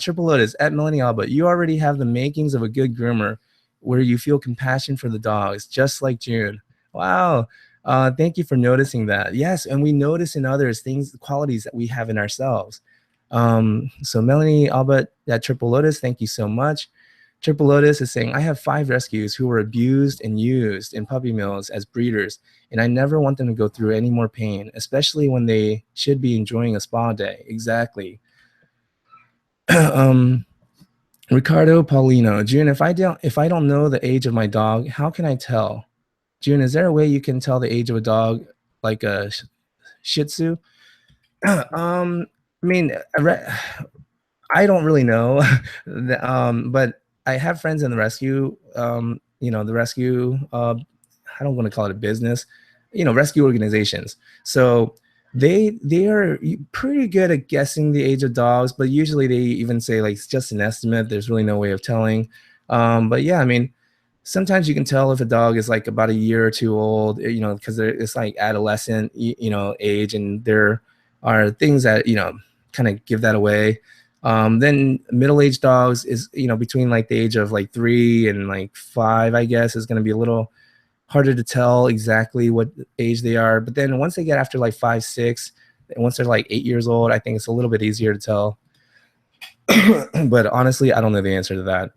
S1: Triple Lotus at Melanie Albert. You already have the makings of a good groomer where you feel compassion for the dogs, just like June. Wow. Thank you for noticing that. Yes, and we notice in others qualities that we have in ourselves. So Melanie Albert at Triple Lotus, thank you so much. Triple Lotus is saying, I have 5 rescues who were abused and used in puppy mills as breeders, and I never want them to go through any more pain, especially when they should be enjoying a spa day. Exactly. Ricardo Paulino, June, if I don't know the age of my dog, how can I tell? June, is there a way you can tell the age of a dog like a Shih Tzu? I mean, I don't really know, but I have friends in the rescue, the rescue, I don't want to call it a business, rescue organizations. So they are pretty good at guessing the age of dogs, but usually they even say like it's just an estimate. There's really no way of telling. But yeah, I mean, sometimes you can tell if a dog is like about a year or two old, because it's like adolescent, age, and there are things that kind of give that away. Then middle-aged dogs is between like the age of like 3 and like 5, I guess, is going to be a little harder to tell exactly what age they are. But then once they get after like 5, 6, once they're like 8 years old, I think it's a little bit easier to tell. But honestly, I don't know the answer to that.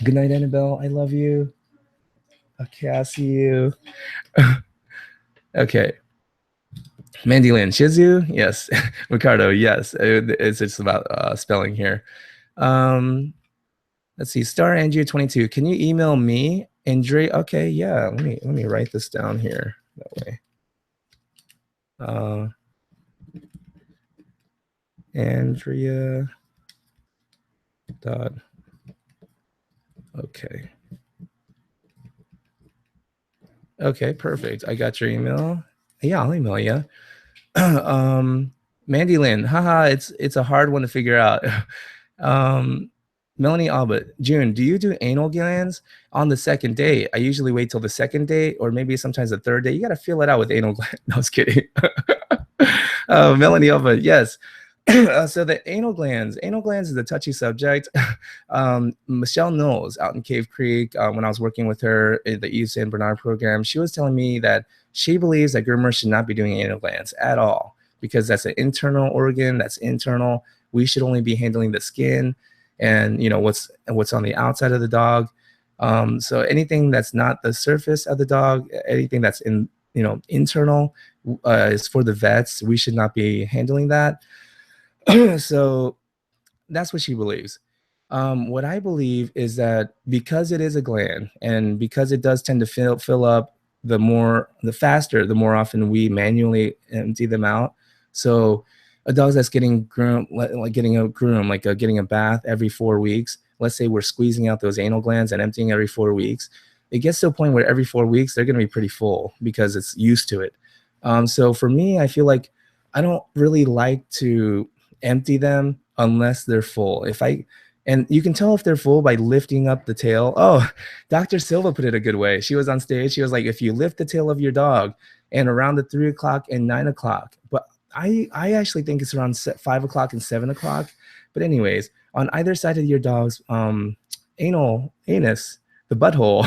S1: Good night, Annabelle. I love you. Okay, I'll see you. Okay. Mandy Lynn, Shih Tzu? Yes. Ricardo, yes. It's just about spelling here. Let's see. Star Andrea 22. Can you email me, Andre? Okay, yeah. Let me write this down here. That way. Andrea. Dot. Okay. Okay, perfect. I got your email. Yeah, I'll email you. Mandy Lynn, haha, it's a hard one to figure out. Melanie Albert, June, do you do anal glands on the second day? I usually wait till the second day, or maybe sometimes the third day. You got to feel it out with anal glands. No, I was kidding. Melanie Albert, yes. So the anal glands is a touchy subject. Michelle Knowles out in Cave Creek, when I was working with her in the Yves Saint Bernard program, she was telling me that she believes that groomers should not be doing anal glands at all, because that's an internal organ, that's internal. We should only be handling the skin and what's on the outside of the dog. So anything that's not the surface of the dog, anything that's internal, is for the vets. We should not be handling that. So that's what she believes. What I believe is that because it is a gland, and because it does tend to fill up, the faster, the more often we manually empty them out. So a dog that's getting groomed, like getting a bath every 4 weeks, let's say we're squeezing out those anal glands and emptying every 4 weeks, it gets to a point where every 4 weeks they're going to be pretty full because it's used to it. So for me, I feel like I don't really like to empty them unless they're full. And you can tell if they're full by lifting up the tail. Oh, Dr. Silva put it a good way. She was on stage. She was like, if you lift the tail of your dog and around the 3 o'clock and 9 o'clock, but I actually think it's around 5 o'clock and 7 o'clock. But anyways, on either side of your dog's anus, the butthole,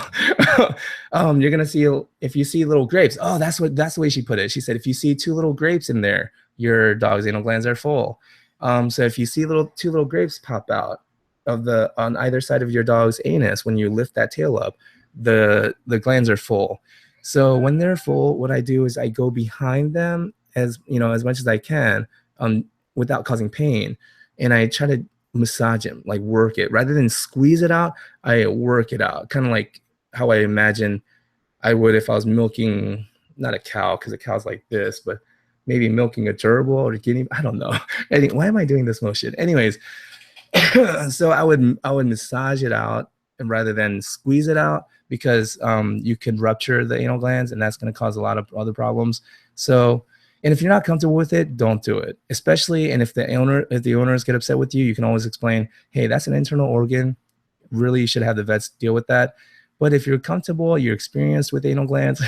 S1: you're gonna see, if you see little grapes. Oh, that's the way she put it. She said, if you see 2 little grapes in there, your dog's anal glands are full. So if you see 2 little grapes pop out on either side of your dog's anus when you lift that tail up, the glands are full. So when they're full, what I do is I go behind them as much as I can, without causing pain, and I try to massage them, like work it rather than squeeze it out. I work it out, kind of like how I imagine I would if I was milking, not a cow, because a cow's like this, but maybe milking a gerbil or a guinea. I don't know. Why am I doing this motion? Anyways, so I would massage it out, and rather than squeeze it out, because you can rupture the anal glands, and that's going to cause a lot of other problems. So, and if you're not comfortable with it, don't do it. Especially, and if the owners get upset with you, you can always explain, hey, that's an internal organ. Really, you should have the vets deal with that. But if you're comfortable, you're experienced with anal glands.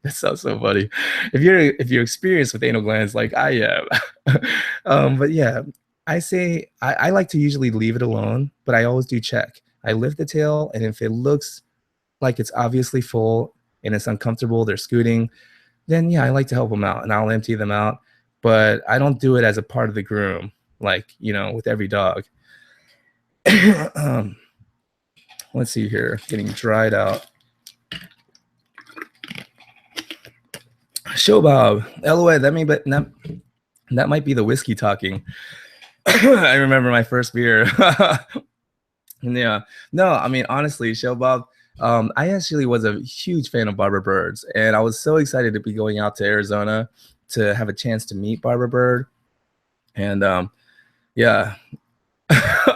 S1: That sounds so funny. If you're experienced with anal glands like I am, but yeah, I say I like to usually leave it alone, but I always do check. I lift the tail, and if it looks like it's obviously full and it's uncomfortable, they're scooting, then yeah, I like to help them out and I'll empty them out. But I don't do it as a part of the groom, like with every dog. Let's see here, getting dried out. Show Bob, LOA, that might be the whiskey talking. I remember my first beer. Yeah, no, I mean, honestly, Show Bob, I actually was a huge fan of Barbara Bird's, and I was so excited to be going out to Arizona to have a chance to meet Barbara Bird. And yeah,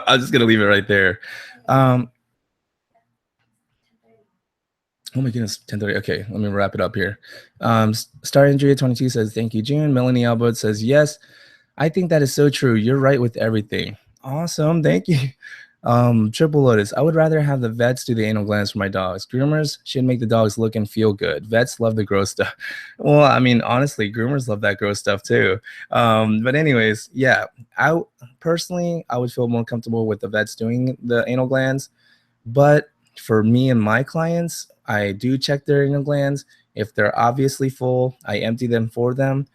S1: I'm just gonna leave it right there. Oh my goodness, 10:30. Okay, let me wrap it up here. Star Andrea 22 says, thank you, June. Melanie Albert says, yes, I think that is so true. You're right with everything. Awesome, thank you. Triple Lotus, I would rather have the vets do the anal glands for my dogs. Groomers should make the dogs look and feel good. Vets love the gross stuff. Well, I mean, honestly, groomers love that gross stuff too. But anyways, yeah, I personally, I would feel more comfortable with the vets doing the anal glands. But for me and my clients, I do check their anal glands. If they're obviously full, I empty them for them.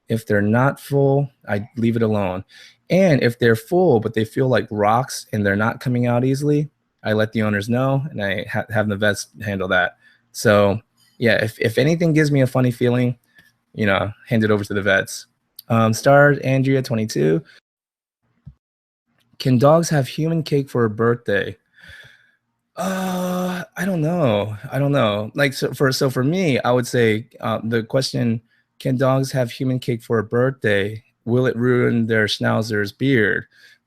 S1: If they're not full, I leave it alone. And if they're full, but they feel like rocks and they're not coming out easily, I let the owners know and I have the vets handle that. So yeah, if anything gives me a funny feeling, you know, hand it over to the vets. Star Andrea 22. Can dogs have human cake for a birthday? I don't know. I don't know. Like, so for me, I would say the question, can dogs have human cake for a birthday? Will it ruin their schnauzer's beard?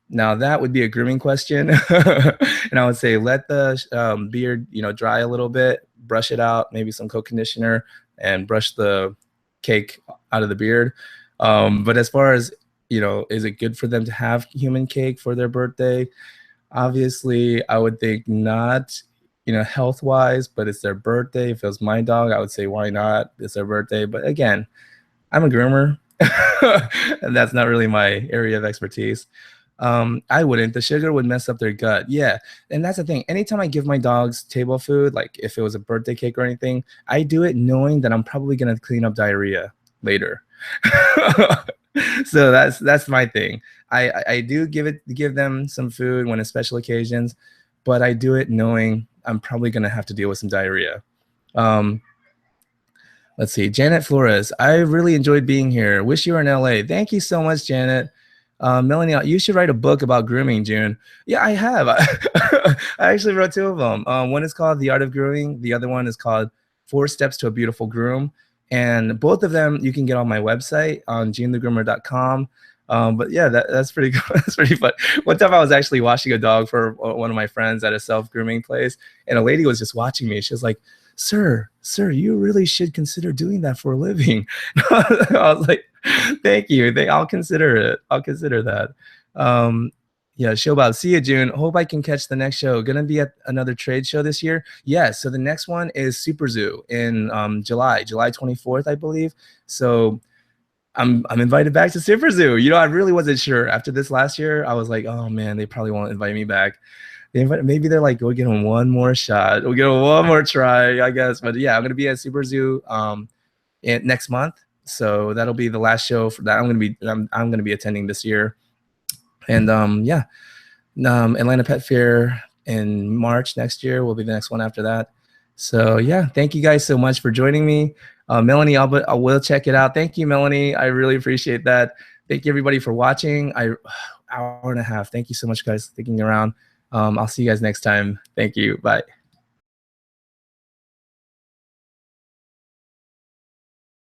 S1: Now that would be a grooming question. And I would say let the beard, you know, dry a little bit, brush it out, maybe some co-conditioner, and brush the cake out of the beard. But as far as, you know, is it good for them to have human cake for their birthday? Obviously, I would think not, you know, health-wise, but it's their birthday. If it was my dog, I would say, why not? It's their birthday. But again, I'm a groomer, and that's not really my area of expertise. I wouldn't. The sugar would mess up their gut. Yeah, and that's the thing. Anytime I give my dogs table food, like if it was a birthday cake or anything, I do it knowing that I'm probably going to clean up diarrhea later. So that's my thing. I do give them some food when it's special occasions, but I do it knowing I'm probably gonna have to deal with some diarrhea. Let's see, Janet Flores. I really enjoyed being here. Wish you were in LA. Thank you so much, Janet. Melanie, you should write a book about grooming, June. Yeah, I have. I actually wrote 2 of them. One is called The Art of Grooming. The other one is called 4 Steps to a Beautiful Groom. And both of them you can get on my website on junthegroomer.com. But yeah, that's pretty cool. That's pretty fun. One time I was actually washing a dog for one of my friends at a self-grooming place, and a lady was just watching me. She was like, sir, you really should consider doing that for a living. I was like, thank you. I'll consider it. I'll consider that. Yeah, Showbob. See you, June. Hope I can catch the next show. Gonna be at another trade show this year. Yeah, so the next one is Super Zoo in July 24th, I believe. So I'm invited back to Super Zoo. You know, I really wasn't sure. After this last year, I was like, oh man, they probably won't invite me back. Maybe they're like, we'll get them one more shot. We'll get them one more try, I guess. But yeah, I'm gonna be at Super Zoo next month. So that'll be the last show for that. I'm gonna be attending this year. And yeah, Atlanta Pet Fair in March next year will be the next one after that. So yeah, thank you guys so much for joining me. Melanie, I will check it out. Thank you, Melanie. I really appreciate that. Thank you, everybody, for watching. Hour and a half. Thank you so much, guys, for sticking around. I'll see you guys next time. Thank you. Bye.